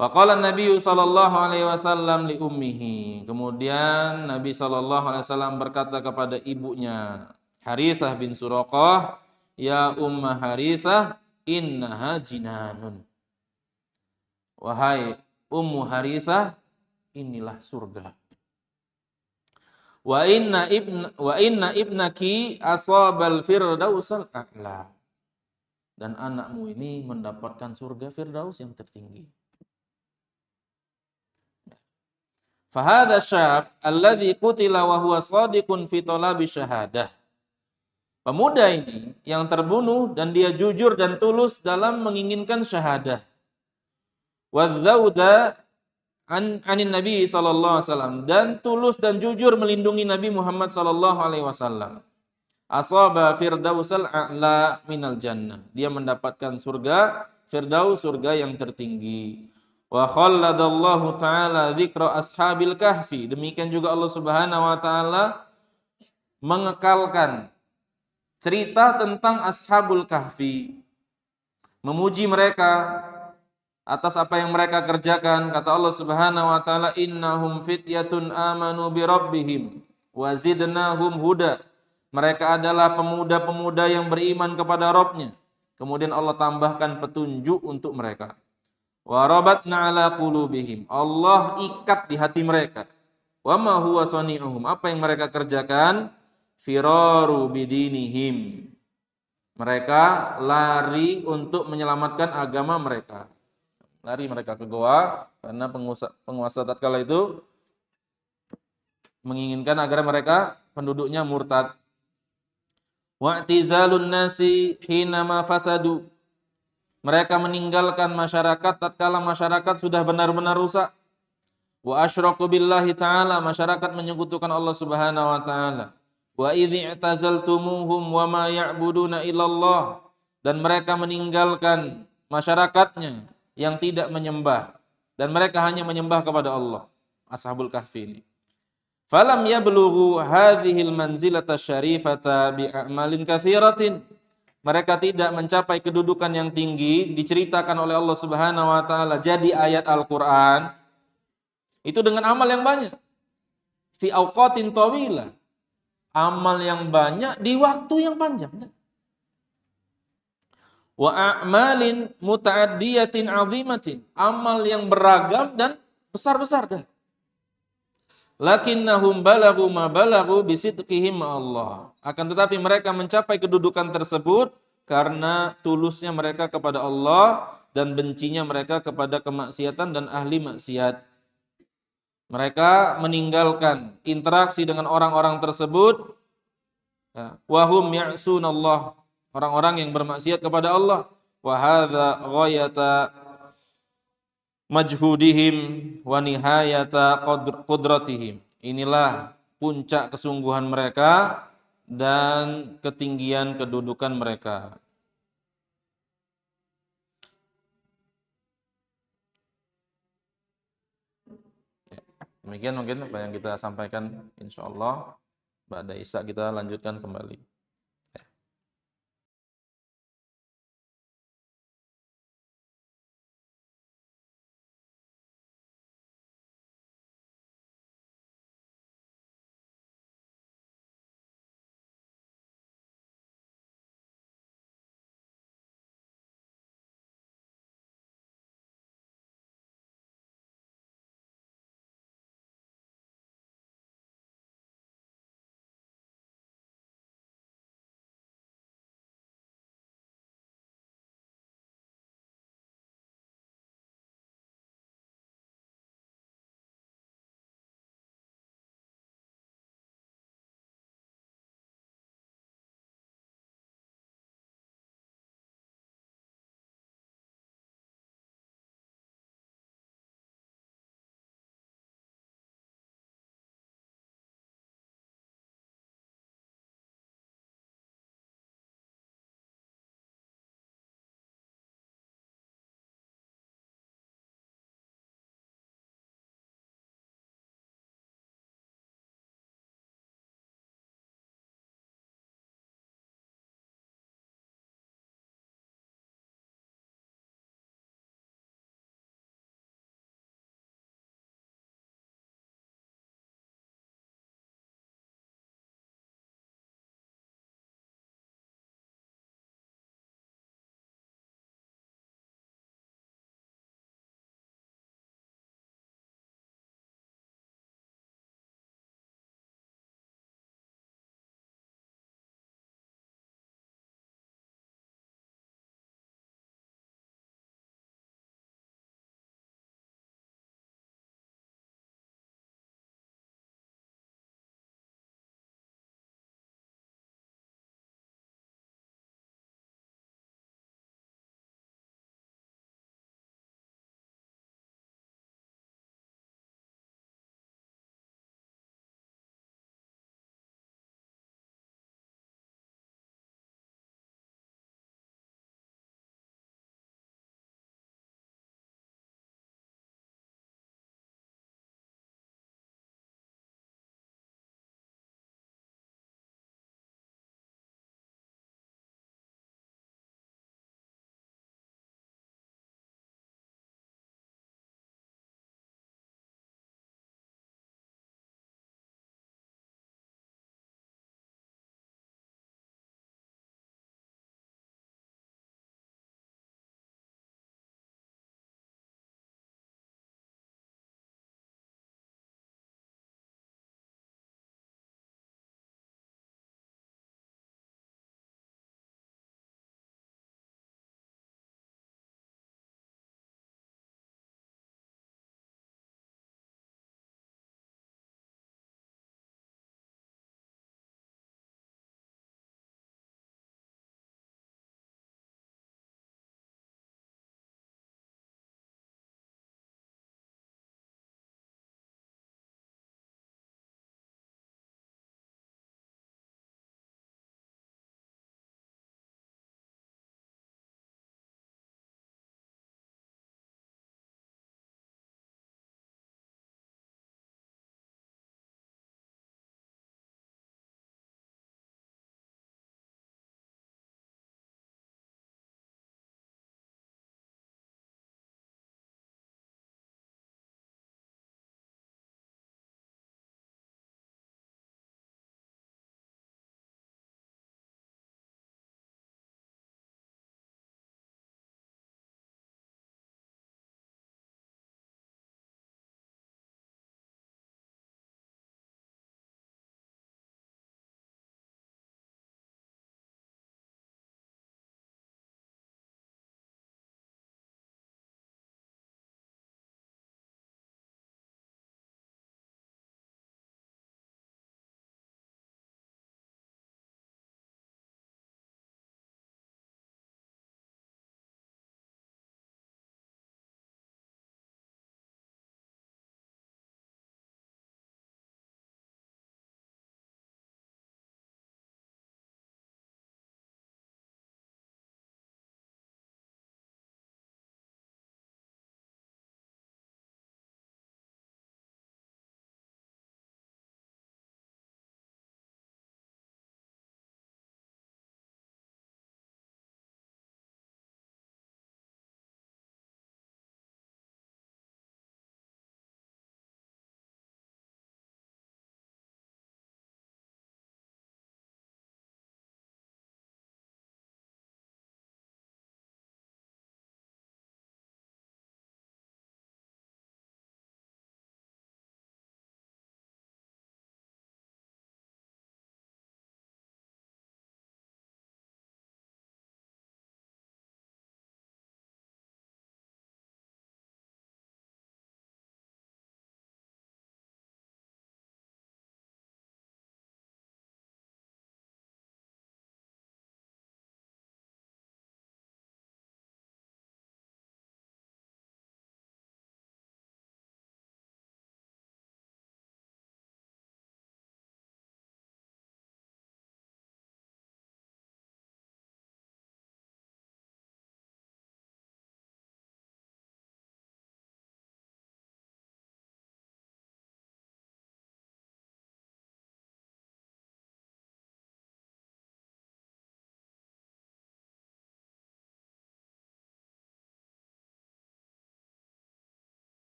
Faqala Nabi sallallahu alaihi wasallam li ummihi. Kemudian Nabi sallallahu alaihi wasallam berkata kepada ibunya Harithah bin Suraqah, "Ya Umma Harithah, innaha jinanun." Wahai Ummu Harithah, inilah surga. Wa inna ibnaki asabal firdausal a'la. Dan anakmu ini mendapatkan surga Firdaus yang tertinggi. Fahadha syab alladhi qutila wa huwa shadiqun fi talabi syahadah. Pemuda ini yang terbunuh dan dia jujur dan tulus dalam menginginkan syahadah. Wadzauda anin Nabi sallallahu alaihi wasallam, dan tulus dan jujur melindungi Nabi Muhammad sallallahu alaihi wasallam. Asaba firdausal a'la minal jannah. Dia mendapatkan surga Firdaus, surga yang tertinggi. Wa khalladallahu ta'ala dzikra ashabil kahfi. Demikian juga Allah Subhanahu wa taala mengekalkan cerita tentang ashabul kahfi. Memuji mereka atas apa yang mereka kerjakan. Kata Allah Subhanahu wa taala, innahum fityatun amanu bi rabbihim wa zidnahum huda. Mereka adalah pemuda-pemuda yang beriman kepada Rabb-nya. Kemudian Allah tambahkan petunjuk untuk mereka. Wa rabatna ala qulubihim. Allah ikat di hati mereka. Wa ma huwa sani'uhum. Apa yang mereka kerjakan? Firaru bidinihim. Mereka lari untuk menyelamatkan agama mereka. Lari mereka ke goa karena penguasa tatkala itu menginginkan agar mereka penduduknya murtad. Wa'tizalun nasi hinama fasadu. Mereka meninggalkan masyarakat tatkala masyarakat sudah benar-benar rusak. Wa asyraku billahi ta'ala, masyarakat menyekutukan Allah Subhanahu wa taala. Wa idzi i'tazaltumuhum wa ma ya'buduna illallah, dan mereka meninggalkan masyarakatnya yang tidak menyembah dan mereka hanya menyembah kepada Allah. Ashabul Kahfi ini. Falam yablughu hadhil manzilata syarifata bi'amalin katsiratin. Mereka tidak mencapai kedudukan yang tinggi diceritakan oleh Allah Subhanahu wa taala jadi ayat Al-Qur'an itu dengan amal yang banyak. Fi awqatin tawilah. Amal yang banyak di waktu yang panjang. Wa a'malin muta'addiyatin 'azimatin. Amal yang beragam dan besar-besar dah. Lakinnahum balaghu ma balaghu bisidqihim Allah. Akan tetapi mereka mencapai kedudukan tersebut karena tulusnya mereka kepada Allah dan bencinya mereka kepada kemaksiatan dan ahli maksiat. Mereka meninggalkan interaksi dengan orang-orang tersebut. Wa hum ya'sunallah. Orang-orang yang bermaksiat kepada Allah. Wa hadza ghayata majhudihim wa nihayata qudratihim. Inilah puncak kesungguhan mereka dan ketinggian kedudukan mereka. Demikian mungkin apa yang kita sampaikan, insyaallah ba'da Isya kita lanjutkan kembali.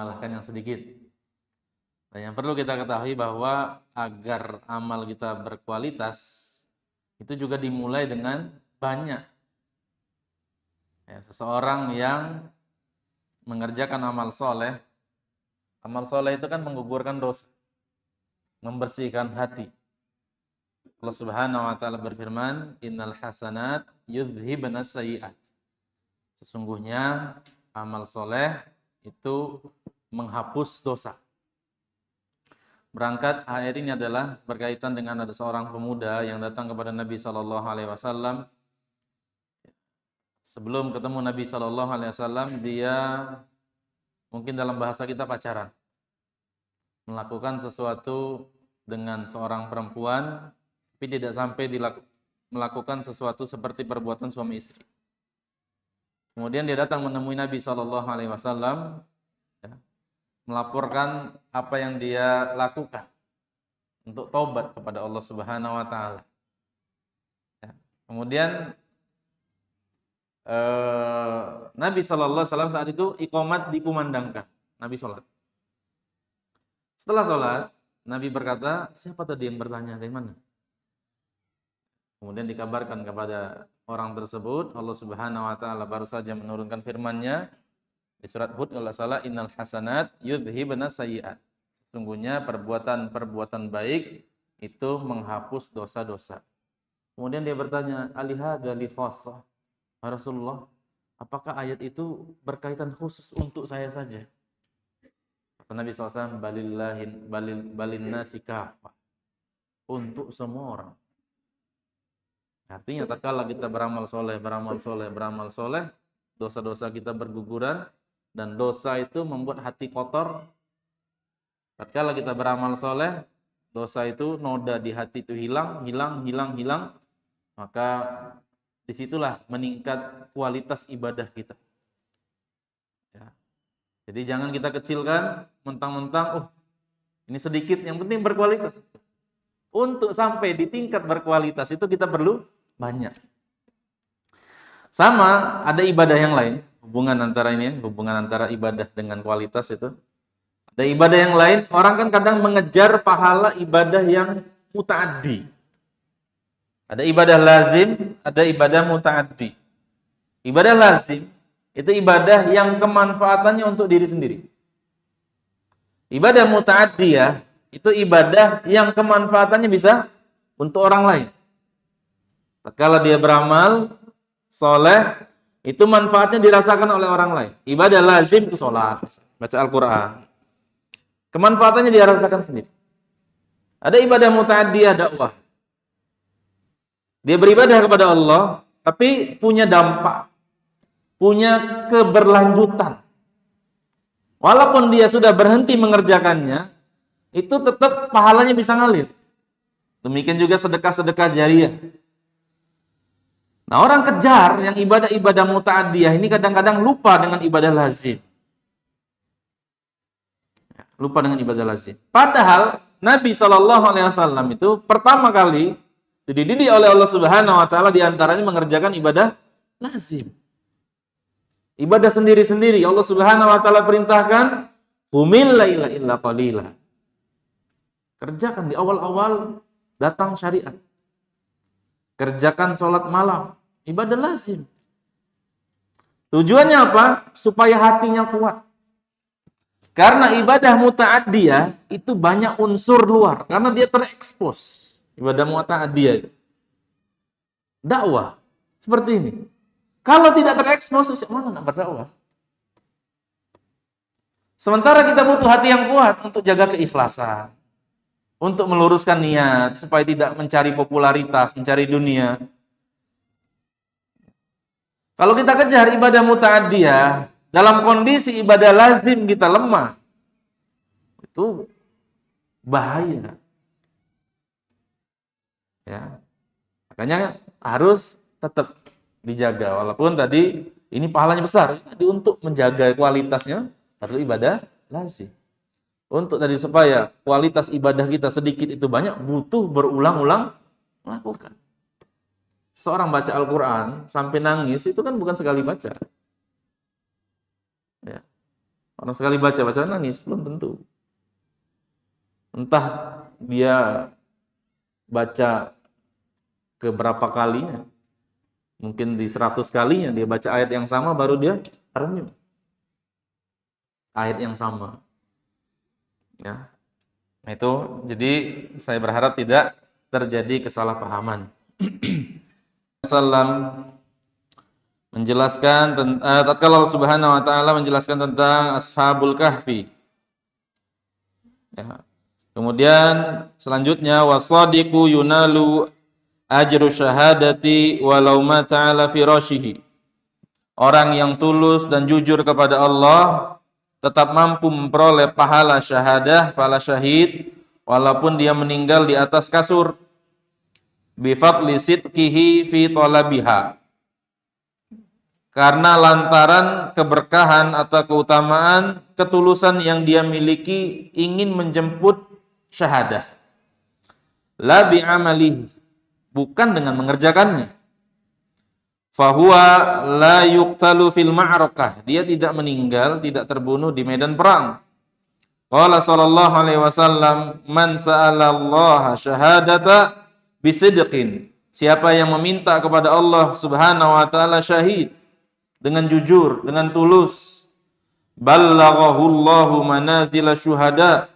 mengalahkan yang sedikit. Dan yang perlu kita ketahui bahwa agar amal kita berkualitas, itu juga dimulai dengan banyak. Ya, seseorang yang mengerjakan amal soleh itu kan menggugurkan dosa, membersihkan hati. Allah Subhanahu wa taala berfirman, "Innal hasanat yudhhibnas sayyi'at." Sesungguhnya amal soleh itu menghapus dosa. Berangkat ayat ini adalah berkaitan dengan ada seorang pemuda yang datang kepada Nabi Shallallahu Alaihi Wasallam. Sebelum ketemu Nabi Shallallahu Alaihi Wasallam, dia mungkin dalam bahasa kita pacaran, melakukan sesuatu dengan seorang perempuan, tapi tidak sampai melakukan sesuatu seperti perbuatan suami istri. Kemudian dia datang menemui Nabi Shallallahu Alaihi Wasallam, ya, melaporkan apa yang dia lakukan untuk taubat kepada Allah Subhanahu Wa Taala. Ya. Kemudian Nabi Shallallahu Alaihi Wasallam saat itu iqamat dikumandangkan, Nabi sholat. Setelah sholat, Nabi berkata, siapa tadi yang bertanya dari mana? Kemudian dikabarkan kepada orang tersebut, Allah Subhanahu Wa Taala baru saja menurunkan firman-Nya di surat Hud kalau salah, innal hasanat yudhhibnas sayyi'at. Sesungguhnya perbuatan baik itu menghapus dosa-dosa. Kemudian dia bertanya, alihadza li khassah? Rasulullah, apakah ayat itu berkaitan khusus untuk saya saja? Kata Nabi SAW, balin nasi kafah, untuk semua orang. Artinya tatkala kita beramal soleh, dosa-dosa kita berguguran, dan dosa itu membuat hati kotor. Tatkala kita beramal soleh, dosa itu, noda di hati itu hilang, maka disitulah meningkat kualitas ibadah kita. Ya. Jadi jangan kita kecilkan, mentang-mentang, ini sedikit, yang penting berkualitas. Untuk sampai di tingkat berkualitas itu kita perlu banyak. Sama, ada ibadah yang lain, hubungan antara ibadah dengan kualitas itu. Ada ibadah yang lain, orang kan kadang mengejar pahala ibadah yang muta'addi. Ada ibadah lazim, ada ibadah muta'addi. Ibadah lazim itu ibadah yang kemanfaatannya untuk diri sendiri. Ibadah muta'addiyah itu ibadah yang kemanfaatannya bisa untuk orang lain. Kalau dia beramal soleh, itu manfaatnya dirasakan oleh orang lain. Ibadah lazim itu sholat, baca Al-Quran. Kemanfaatannya dirasakan sendiri. Ada ibadah muta'addiyah, dakwah. Dia beribadah kepada Allah, tapi punya dampak, punya keberlanjutan. Walaupun dia sudah berhenti mengerjakannya, itu tetap pahalanya bisa ngalir. Demikian juga sedekah-sedekah jariyah. Nah, orang kejar yang ibadah-ibadah muta'addiyah ini kadang-kadang lupa dengan ibadah lazim. Lupa dengan ibadah lazim. Padahal Nabi SAW itu pertama kali dididik oleh Allah Subhanahu Wa Taala diantaranya mengerjakan ibadah lazim. Ibadah sendiri-sendiri. Allah Subhanahu Wa Taala perintahkan, qumil laila illa qalila. Kerjakan di awal-awal datang syariat. Kerjakan sholat malam. Ibadah lazim. Tujuannya apa? Supaya hatinya kuat. Karena ibadah muta'addiyah itu banyak unsur luar. Karena dia terekspos. Ibadah muta'addiyah itu. Dakwah. Seperti ini. Kalau tidak terekspos, mana nak berdakwah? Sementara kita butuh hati yang kuat untuk jaga keikhlasan. Untuk meluruskan niat. Supaya tidak mencari popularitas, mencari dunia. Kalau kita kejar ibadah muta'addiyah, dalam kondisi ibadah lazim kita lemah, itu bahaya. Ya. Makanya harus tetap dijaga. Walaupun tadi ini pahalanya besar. Tadi untuk menjaga kualitasnya perlu ibadah lazim. Untuk tadi supaya kualitas ibadah kita sedikit itu banyak, butuh berulang-ulang melakukan. Seorang baca Al-Quran sampai nangis itu kan bukan sekali baca. Ya. Orang sekali baca nangis, belum tentu. Entah dia baca keberapa kalinya. Mungkin di 100 kalinya dia baca ayat yang sama baru dia terenyuh. Ayat yang sama. Ya. Nah, itu jadi saya berharap tidak terjadi kesalahpahaman. Sallam menjelaskan tatkala Allah Subhanahu wa taala menjelaskan tentang Ashabul Kahfi. Ya. Kemudian selanjutnya wasadiqu yunalu ajru syahadati walau mata ala firashihi. Orang yang tulus dan jujur kepada Allah tetap mampu memperoleh pahala syahadah, pahala syahid walaupun dia meninggal di atas kasur. Bi fadli sidqihi fi talabiha. Karena lantaran keberkahan atau keutamaan ketulusan yang dia miliki ingin menjemput syahadah. La bi amalihi, bukan dengan mengerjakannya. Fahuwa la yuqtalu fil ma'rakah. Dia tidak meninggal, tidak terbunuh di medan perang. Qala sallallahu alaihi wasallam, man sa'ala Allah syahadata bisidqin. Siapa yang meminta kepada Allah Subhanahu wa taala syahid dengan jujur, dengan tulus, ballaghahu Allahu manazila syuhada.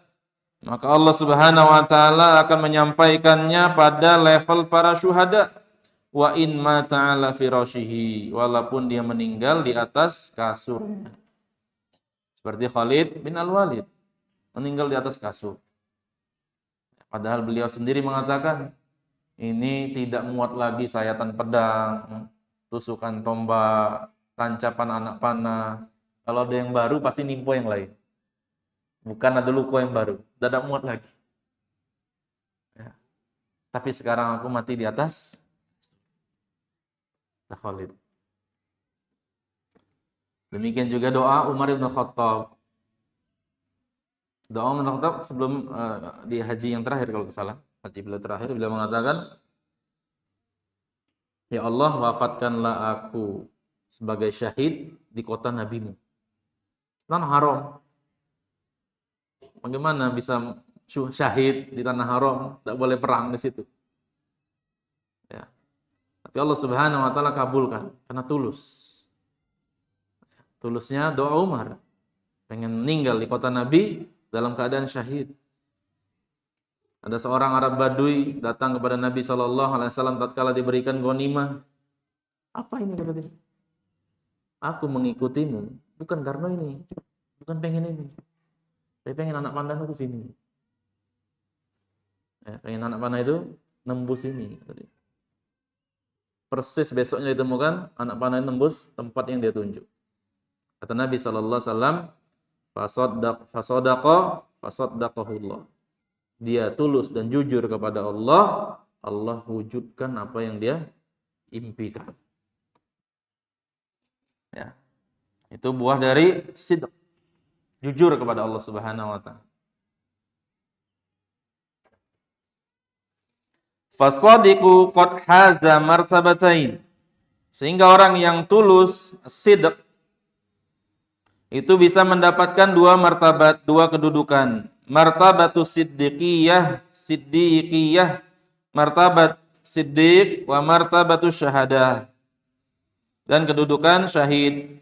Maka Allah Subhanahu wa taala akan menyampaikannya pada level para syuhada. Wa in mata ala firashihi, walaupun dia meninggal di atas kasurnya. Seperti Khalid bin Al-Walid meninggal di atas kasur. Padahal beliau sendiri mengatakan, ini tidak muat lagi sayatan pedang, tusukan tombak, tancapan anak panah. Kalau ada yang baru pasti nimpo yang lain. Bukan ada luka yang baru, tidak muat lagi. Ya. Tapi sekarang aku mati di atas Khalid. Demikian juga doa Umar bin Khattab. Doa Umar bin Khattab sebelum di haji yang terakhir kalau tidak salah, haji beliau terakhir, beliau mengatakan, ya Allah, wafatkanlah aku sebagai syahid di kota Nabi-Mu. Tanah haram. Bagaimana bisa syahid di tanah haram? Tidak boleh perang di situ. Ya. Tapi Allah Subhanahu wa taala kabulkan karena tulus. Tulusnya doa Umar. Pengen meninggal di kota Nabi dalam keadaan syahid. Ada seorang Arab Badui datang kepada Nabi SAW tatkala diberikan ghanimah. Apa ini kata dia? Aku mengikutimu bukan karena ini, bukan pengen ini. Tapi pengen anak panah itu sini. Pengen anak panah itu nembus ini. Persis besoknya ditemukan anak panah nembus tempat yang dia tunjuk. Kata Nabi SAW, fasaddaqahullah. Dia tulus dan jujur kepada Allah, Allah wujudkan apa yang dia impikan. Ya. Itu buah dari sidq. Jujur kepada Allah Subhanahu wa taala. Fasadiqu qad haza martabatain. Sehingga orang yang tulus, sidq, itu bisa mendapatkan dua martabat, dua kedudukan. Martabatus siddiqiyah, martabat siddiq wa martabatus syahadah. Dan kedudukan syahid.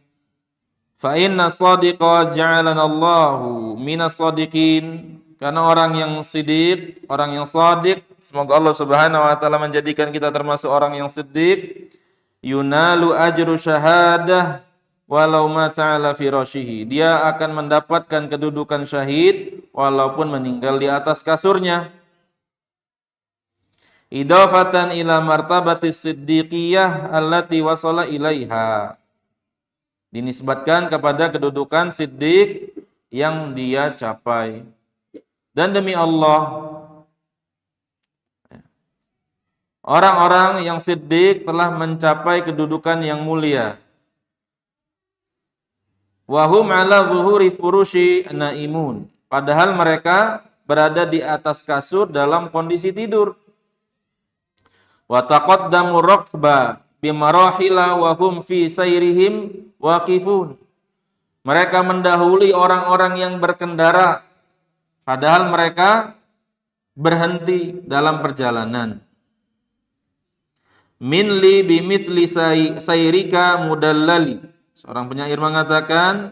Fa inna sadiqa ja'alanallahu minas sadiqin. Karena orang yang siddiq, orang yang shadiq, semoga Allah Subhanahu wa taala menjadikan kita termasuk orang yang siddiq, yunalu ajru syahadah walau mata ala firashihi. Dia akan mendapatkan kedudukan syahid walaupun meninggal di atas kasurnya. Idafatan ila martabatis siddiqiyah allati wasala ilaiha. Dinisbatkan kepada kedudukan siddiq yang dia capai. Dan demi Allah, orang-orang yang siddiq telah mencapai kedudukan yang mulia. Wahum ala zuhuri furushi naimun. Padahal mereka berada di atas kasur dalam kondisi tidur. Wa taqaddamu raqba bimarahila wa hum fi sayrihim waqifun. Mereka mendahului orang-orang yang berkendara, padahal mereka berhenti dalam perjalanan. Min li bimithli sayrika mudallali. Seorang penyair mengatakan,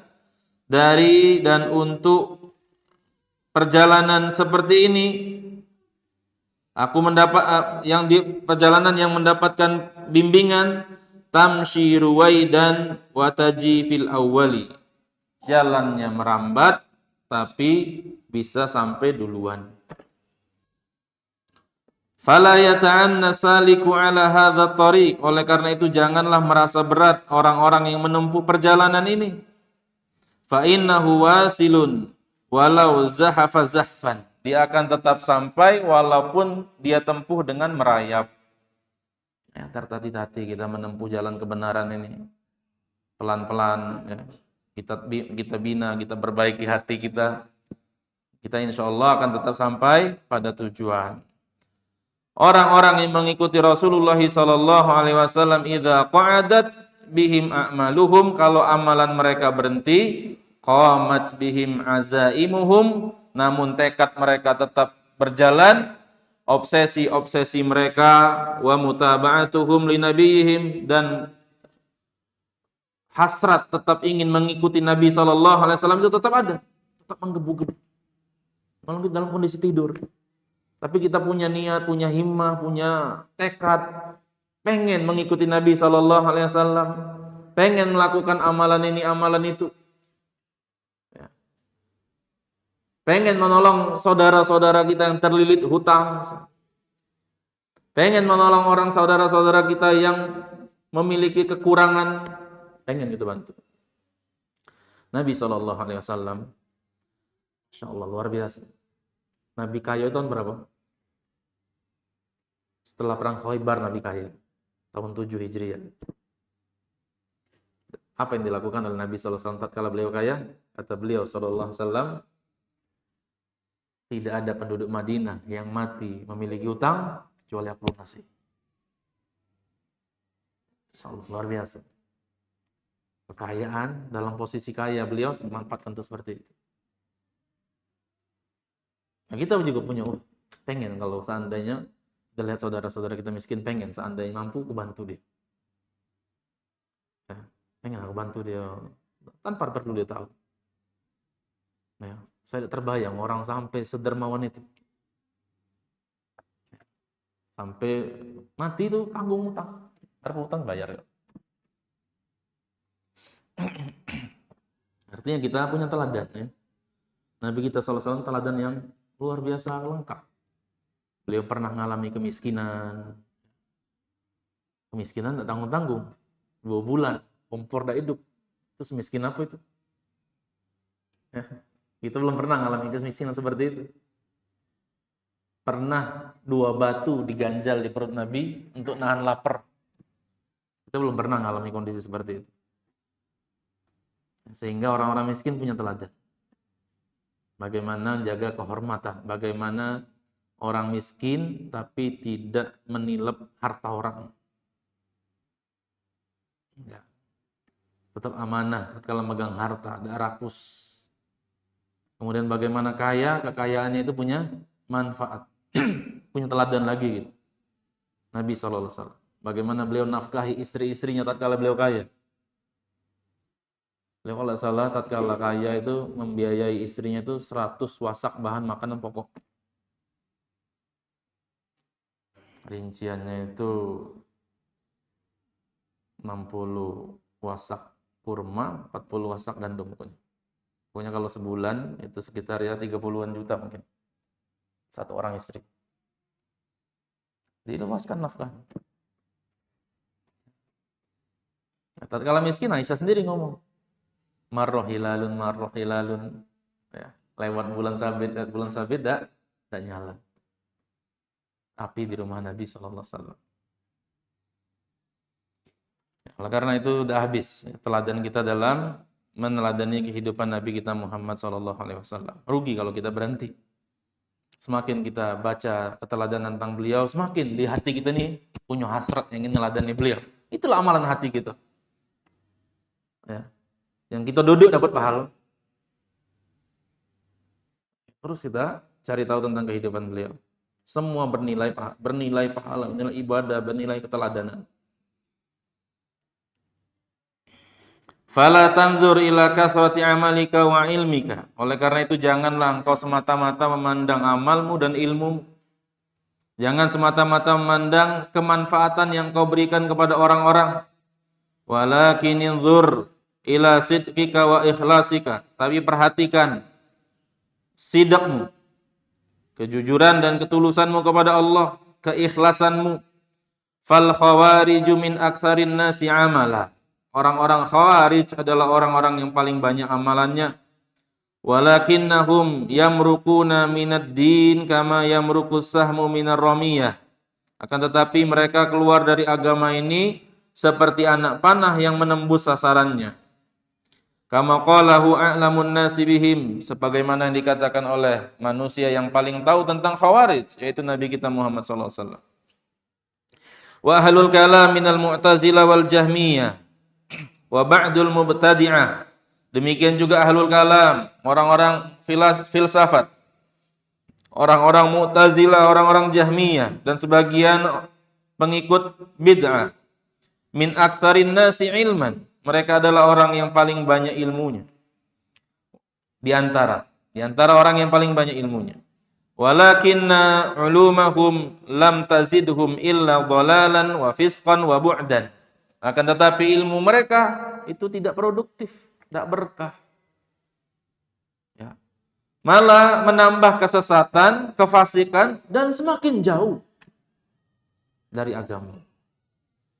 dari dan untuk perjalanan seperti ini, aku mendapat yang di perjalanan yang mendapatkan bimbingan, tamshi ruwaidan wa taji fil awwali. Jalannya merambat tapi bisa sampai duluan. Fala yata'anna saliku ala hadha tariq. Oleh karena itu janganlah merasa berat orang-orang yang menempuh perjalanan ini. Fa innahu wasilun walau zahafa zahfan. Dia akan tetap sampai walaupun dia tempuh dengan merayap. Ya, hati-hati kita menempuh jalan kebenaran ini. Pelan-pelan ya. Kita bina, kita perbaiki hati kita. Kita insyaallah akan tetap sampai pada tujuan. Orang-orang yang mengikuti Rasulullah sallallahu alaihi wasallam idza qa'adat bihim a'maluhum, kalau amalan mereka berhenti, qamat bihim azaimuhum, namun tekad mereka tetap berjalan, obsesi-obsesi mereka, wa mutaba'atuhum linabiyihim, dan hasrat tetap ingin mengikuti Nabi sallallahu alaihi wasallam itu tetap ada, tetap menggebu-gebu. Walaupun dalam kondisi tidur. Tapi kita punya niat, punya himmah, punya tekad, pengen mengikuti Nabi sallallahu alaihi wasallam, pengen melakukan amalan ini, amalan itu. Ya. Pengen menolong saudara-saudara kita yang terlilit hutang. Pengen menolong orang saudara-saudara kita yang memiliki kekurangan, pengen kita bantu. Nabi sallallahu alaihi wasallam, insyaallah luar biasa. Nabi kaya tahun berapa? Setelah perang Khaybar Nabi kaya. Tahun 7 Hijriah. Apa yang dilakukan oleh Nabi sallallahu alaihi wasallam tatkala beliau kaya? Kata beliau sallallahu alaihi wasallam, tidak ada penduduk Madinah yang mati memiliki utang kecuali aku lunasi. Luar biasa. Kekayaan dalam posisi kaya beliau memanfaatkan itu seperti itu. Nah, kita juga punya pengen kalau seandainya kita lihat saudara-saudara kita miskin, pengen seandainya mampu aku bantu dia. Ya, pengen aku bantu dia tanpa perlu dia tahu. Ya, saya tidak terbayang orang sampai sedermawan itu. Sampai mati itu tanggung utang. Utang bayar ya. Artinya kita punya teladan ya. Nabi kita sallallahu alaihi wasallam teladan yang luar biasa lengkap. Beliau pernah mengalami kemiskinan. Kemiskinan tidak tanggung-tanggung. 2 bulan, kompor tidak hidup. Itu semiskin apa itu? Ya, kita belum pernah mengalami kemiskinan seperti itu. Pernah 2 batu diganjal di perut Nabi untuk nahan lapar. Kita belum pernah mengalami kondisi seperti itu. Sehingga orang-orang miskin punya teladan. Bagaimana jaga kehormatan, bagaimana orang miskin tapi tidak menilep harta orang. Ya. Tetap amanah tatkala megang harta, tidak rakus. Kemudian bagaimana kaya, kekayaannya itu punya manfaat. Punya teladan lagi gitu. Nabi sallallahu alaihi wasallam. Bagaimana beliau nafkahi istri-istrinya tatkala beliau kaya. Beliau kalau salah tatkala kaya itu membiayai istrinya itu 100 wasak bahan makanan pokok. Rinciannya itu 60 wasak kurma, 40 wasak gandum pokoknya. Pokoknya kalau sebulan itu sekitar ya 30-an juta mungkin. Satu orang istri. Diluaskan nafkah. Nah, tatkala miskin Aisyah sendiri ngomong. Marroh hilalun. Ya, lewat bulan sabit dak nyala. Api di rumah Nabi sallallahu alaihi wasallam. Oleh karena itu udah habis teladan kita dalam meneladani kehidupan Nabi kita Muhammad sallallahu alaihi wasallam. Rugi kalau kita berhenti. Semakin kita baca keteladanan tentang beliau, semakin di hati kita nih punya hasrat yang ingin meneladani beliau. Itulah amalan hati kita. Ya. Yang kita duduk dapat pahala. Terus kita cari tahu tentang kehidupan beliau. Semua bernilai pahala, bernilai ibadah, bernilai keteladanan. Fala tanzur ila kathrati amalika wa ilmika. Oleh karena itu janganlah engkau semata-mata memandang amalmu dan ilmu. Jangan semata-mata memandang kemanfaatan yang kau berikan kepada orang-orang. Walakin inzur ila sidqika wa ikhlasika. Tapi perhatikan sidqmu, kejujuran dan ketulusanmu kepada Allah, keikhlasanmu. Fal khawariju min aktsarin nasi amala. Orang-orang khawarij adalah orang-orang yang paling banyak amalannya. Walakinnahum yamruquna minad din kama yamruqus sahmu minar ramiyah. Akan tetapi mereka keluar dari agama ini seperti anak panah yang menembus sasarannya. Kama qalahu a'lamun nasi bihim, sebagaimana yang dikatakan oleh manusia yang paling tahu tentang khawarij, yaitu Nabi kita Muhammad sallallahu alaihi wasallam. Wa ahlul kalam minal mu'tazilah wal jahmiyah wa ba'dul mubtadi'ah. Demikian juga ahlul kalam, orang-orang filsafat, orang-orang mu'tazilah, orang-orang jahmiyah, dan sebagian pengikut bid'ah. Min aktsarin nasi ilman, mereka adalah orang yang paling banyak ilmunya. Di antara orang yang paling banyak ilmunya. Walakinna ulumahum lam tazidhum illa dhalalan wa fisqan wa bu'dan. Akan tetapi ilmu mereka itu tidak produktif, tidak berkah. Ya. Malah menambah kesesatan, kefasikan, dan semakin jauh dari agama.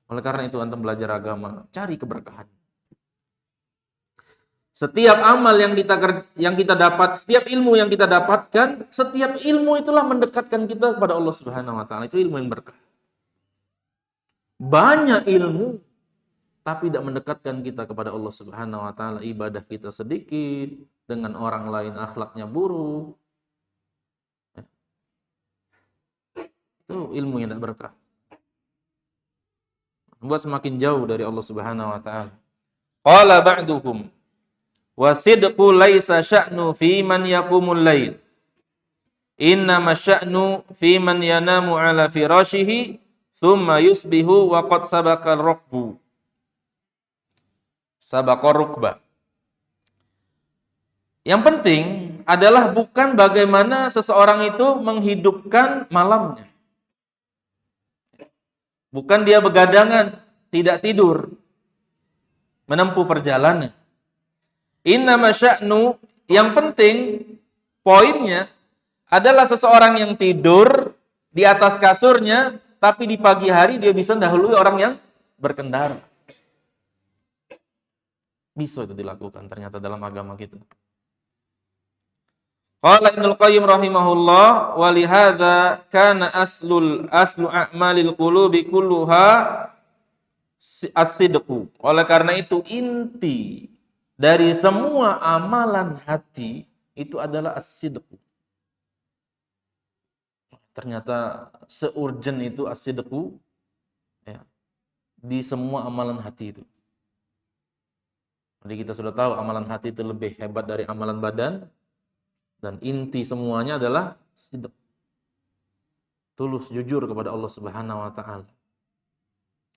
Oleh karena itu antum belajar agama, cari keberkahan. Setiap amal yang kita dapat, setiap ilmu yang kita dapatkan, setiap ilmu itulah mendekatkan kita kepada Allah Subhanahu wa taala. Itu ilmu yang berkah. Banyak ilmu tapi tidak mendekatkan kita kepada Allah Subhanahu wa taala, ibadah kita sedikit, dengan orang lain akhlaknya buruk. Itu ilmu yang tidak berkah. Membuat semakin jauh dari Allah Subhanahu wa taala. Qala ba'duhum wa sidqu laisa sya'nu fi man yaqumul lail. Innama sya'nu fi man yanamu ala firashihi thumma yusbihu wa qad sabaqal rukbu. Sabaqar rukbah. Yang penting adalah bukan bagaimana seseorang itu menghidupkan malamnya. Bukan dia begadangan, tidak tidur, menempuh perjalanan. Innama sya'nu, yang penting, poinnya adalah seseorang yang tidur di atas kasurnya, tapi di pagi hari dia bisa mendahului orang yang berkendara. Bisa itu dilakukan ternyata dalam agama kita. Qala Ibnul Qayyim rahimahullah, wa lihadza kana aslu a'malil qulubi kulluha as-sidqu. Oleh karena itu inti dari semua amalan hati itu adalah as-sidqu. Ternyata se-urgent itu as-sidqu ya, di semua amalan hati itu. Jadi kita sudah tahu amalan hati itu lebih hebat dari amalan badan. Dan inti semuanya adalah sidq. Tulus, jujur kepada Allah Subhanahu wa taala.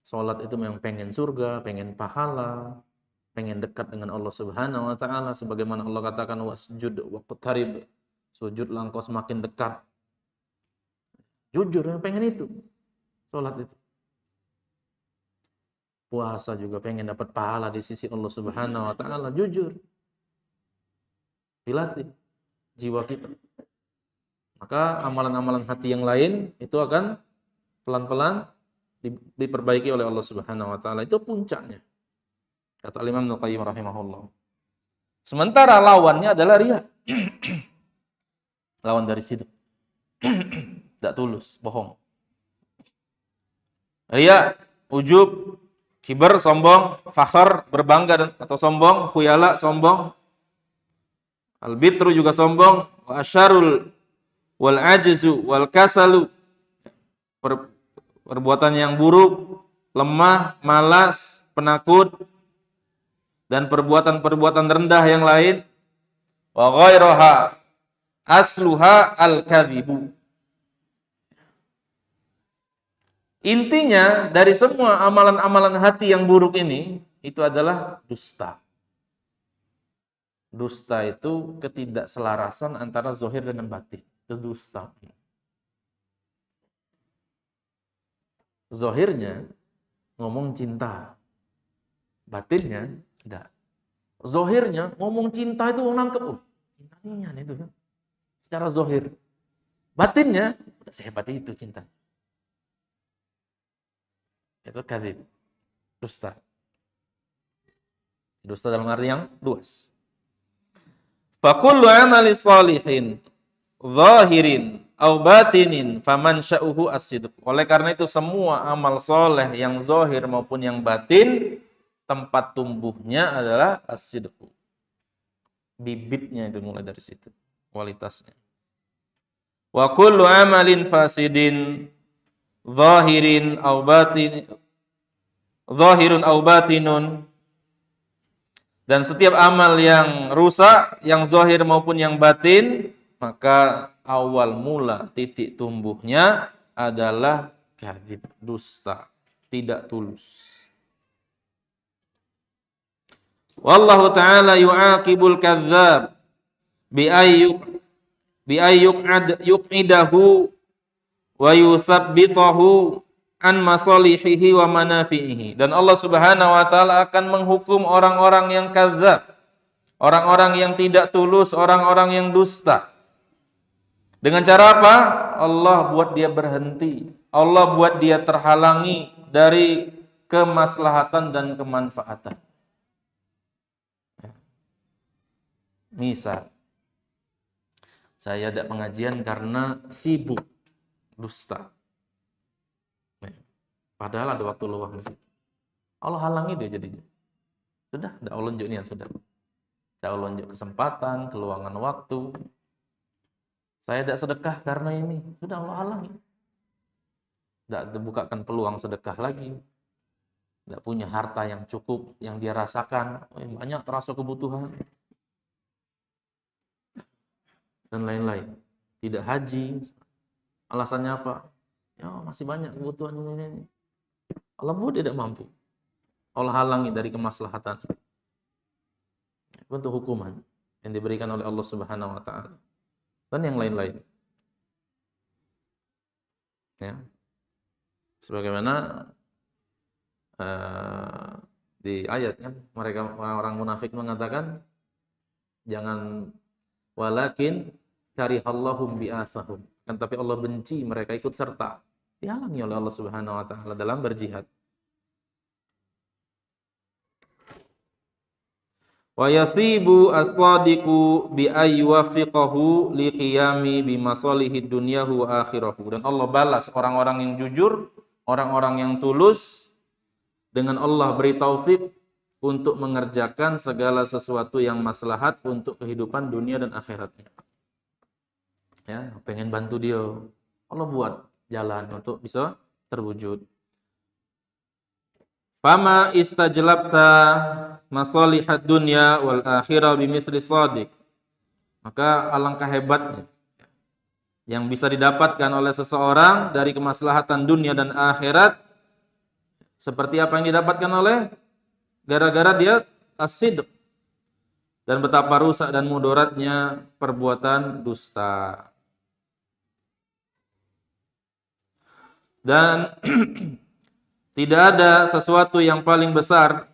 Salat itu memang pengen surga, pengen pahala, pengen dekat dengan Allah Subhanahu wa taala sebagaimana Allah katakan wasjud waqtarib. Sujudlah engkau semakin dekat. Jujur yang pengen itu. Salat itu. Puasa juga pengen dapat pahala di sisi Allah Subhanahu wa taala, jujur. Dilatih jiwa kita. Maka amalan-amalan hati yang lain itu akan pelan-pelan diperbaiki oleh Allah Subhanahu wa taala. Itu puncaknya. Kata Imam Ibnu Qayyim rahimahullah. Sementara lawannya adalah riya. Lawan dari sidq. Tidak tulus, bohong. Riya, ujub, kibar, sombong, fakhar, berbangga atau sombong, khuyala, sombong. Al-bitru juga sombong, wa asyarul wal ajzu wal kasalu. Perbuatan yang buruk, lemah, malas, penakut, dan perbuatan-perbuatan rendah yang lain. Wa ghairaha asluha al-kadzibu. Intinya dari semua amalan-amalan hati yang buruk ini itu adalah dusta. Dusta itu ketidakselarasan antara zahir dengan batin. Itu dusta. Zahirnya ngomong cinta, batinnya enggak. Zahirnya ngomong cinta itu nangkep, cinta nian itu secara zahir. Batinnya udah sehebat itu cinta. Itu kadzib, dusta. Dusta dalam arti yang luas. Fa kullu amali shalihin zahirin au batinin faman sya'uhu as-sidq. Oleh karena itu semua amal soleh yang zahir maupun yang batin tempat tumbuhnya adalah as-sidq. Bibitnya itu mulai dari situ, kualitasnya. Wa kullu amalin fasidin zahirin au batin zahirun au batinun, dan setiap amal yang rusak, yang zahir maupun yang batin, maka awal mula titik tumbuhnya adalah kadzib, dusta, tidak tulus. Wallahu ta'ala yu'aqibul kadzdzab bi yuq'idahu wa yuthabbitahu an masalihihi wa manafi'ihi. Dan Allah Subhanahu wa taala akan menghukum orang-orang yang kadzdzab, orang-orang yang tidak tulus, orang-orang yang dusta. Dengan cara apa? Allah buat dia berhenti. Allah buat dia terhalangi dari kemaslahatan dan kemanfaatan. Misal, saya ada pengajian karena sibuk, dusta. Padahal ada waktu luang di situ. Allah halangi dia jadinya. Sudah, tidak Allah unjuk niat, sudah. Tidak Allah unjuk kesempatan, keluangan waktu. Saya tidak sedekah karena ini. Sudah Allah halangi. Tidak dibukakan peluang sedekah lagi. Tidak punya harta yang cukup, yang dia rasakan. Banyak terasa kebutuhan. Dan lain-lain. Tidak haji. Alasannya apa? Ya masih banyak kebutuhan ini. Allah buat dia tidak mampu. Allah halangi dari kemaslahatan. Untuk hukuman yang diberikan oleh Allah Subhanahu wa taala. Dan yang lain-lain. Ya. Sebagaimana di ayat kan, mereka orang munafik mengatakan jangan walakin karihallahum bi'athahum. Kan tapi Allah benci mereka ikut serta. Dihalangi oleh Allah Subhanahu wa taala dalam berjihad. Wa yathibu as-sadiqu bi aywafiqahu liqiyami bi masalihid dunyahu wa akhirahu. Dan Allah balas orang-orang yang jujur, orang-orang yang tulus dengan Allah beri taufik untuk mengerjakan segala sesuatu yang maslahat untuk kehidupan dunia dan akhiratnya. Ya, pengen bantu dia. Allah buat jalan untuk bisa terwujud. Fama istajlabta masalihat dunya wal akhirah bimithli shadiq. Maka alangkah hebatnya yang bisa didapatkan oleh seseorang dari kemaslahatan dunia dan akhirat seperti apa yang didapatkan oleh gara-gara dia as-sidq. Dan betapa rusak dan mudaratnya perbuatan dusta. Dan tidak ada sesuatu yang paling besar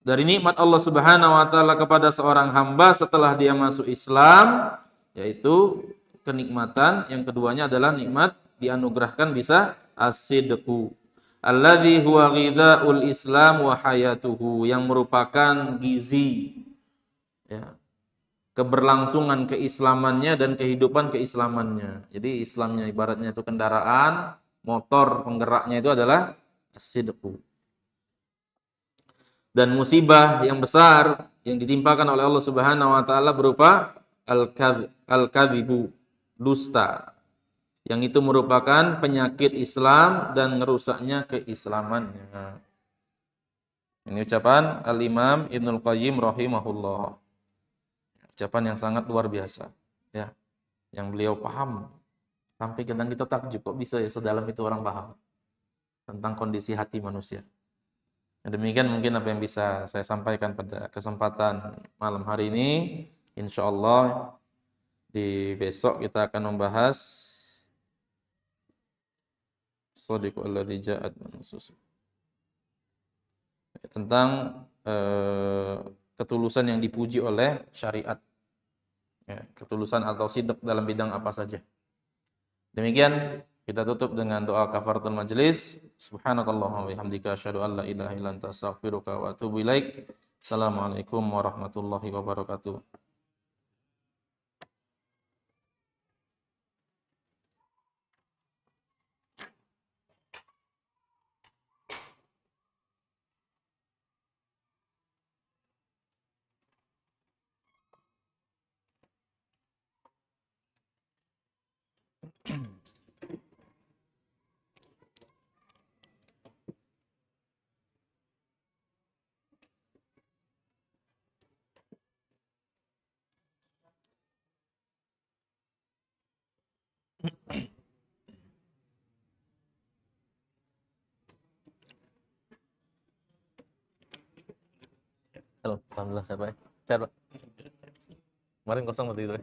dari nikmat Allah Subhanahu wa taala kepada seorang hamba setelah dia masuk Islam, yaitu kenikmatan. Yang keduanya adalah nikmat dianugerahkan bisa as-sidqu alladzi huwa ghidha'ul Islam wa hayatuhu, yang merupakan gizi, ya, keberlangsungan keislamannya dan kehidupan keislamannya. Jadi Islamnya ibaratnya itu kendaraan, motor penggeraknya itu adalah as-sidqu. Dan musibah yang besar yang ditimpakan oleh Allah Subhanahu wa taala berupa al-kadzibu, dusta. Yang itu merupakan penyakit Islam dan ngerusaknya keislamannya. Ini ucapan Al-Imam Ibnul Qayyim rahimahullah. Ucapan yang sangat luar biasa, ya. Yang beliau paham sampai kadang kita takjub kok bisa ya sedalam itu orang paham tentang kondisi hati manusia. Demikian mungkin apa yang bisa saya sampaikan pada kesempatan malam hari ini. Insya Allah di besok kita akan membahas Shadiqul ladzi ja'at nusus, tentang ketulusan yang dipuji oleh syariat, ya, ketulusan atau sidq dalam bidang apa saja. Demikian kita tutup dengan doa kafaratul majelis. Subhanakallahumma wa bihamdika asyhadu an la ilaha illa anta astaghfiruka wa atubu ilaik. Assalamualaikum warahmatullahi wabarakatuh. Halo, alhamdulillah sehat Pak. Sehat Pak. Kemarin kosong waktu itu.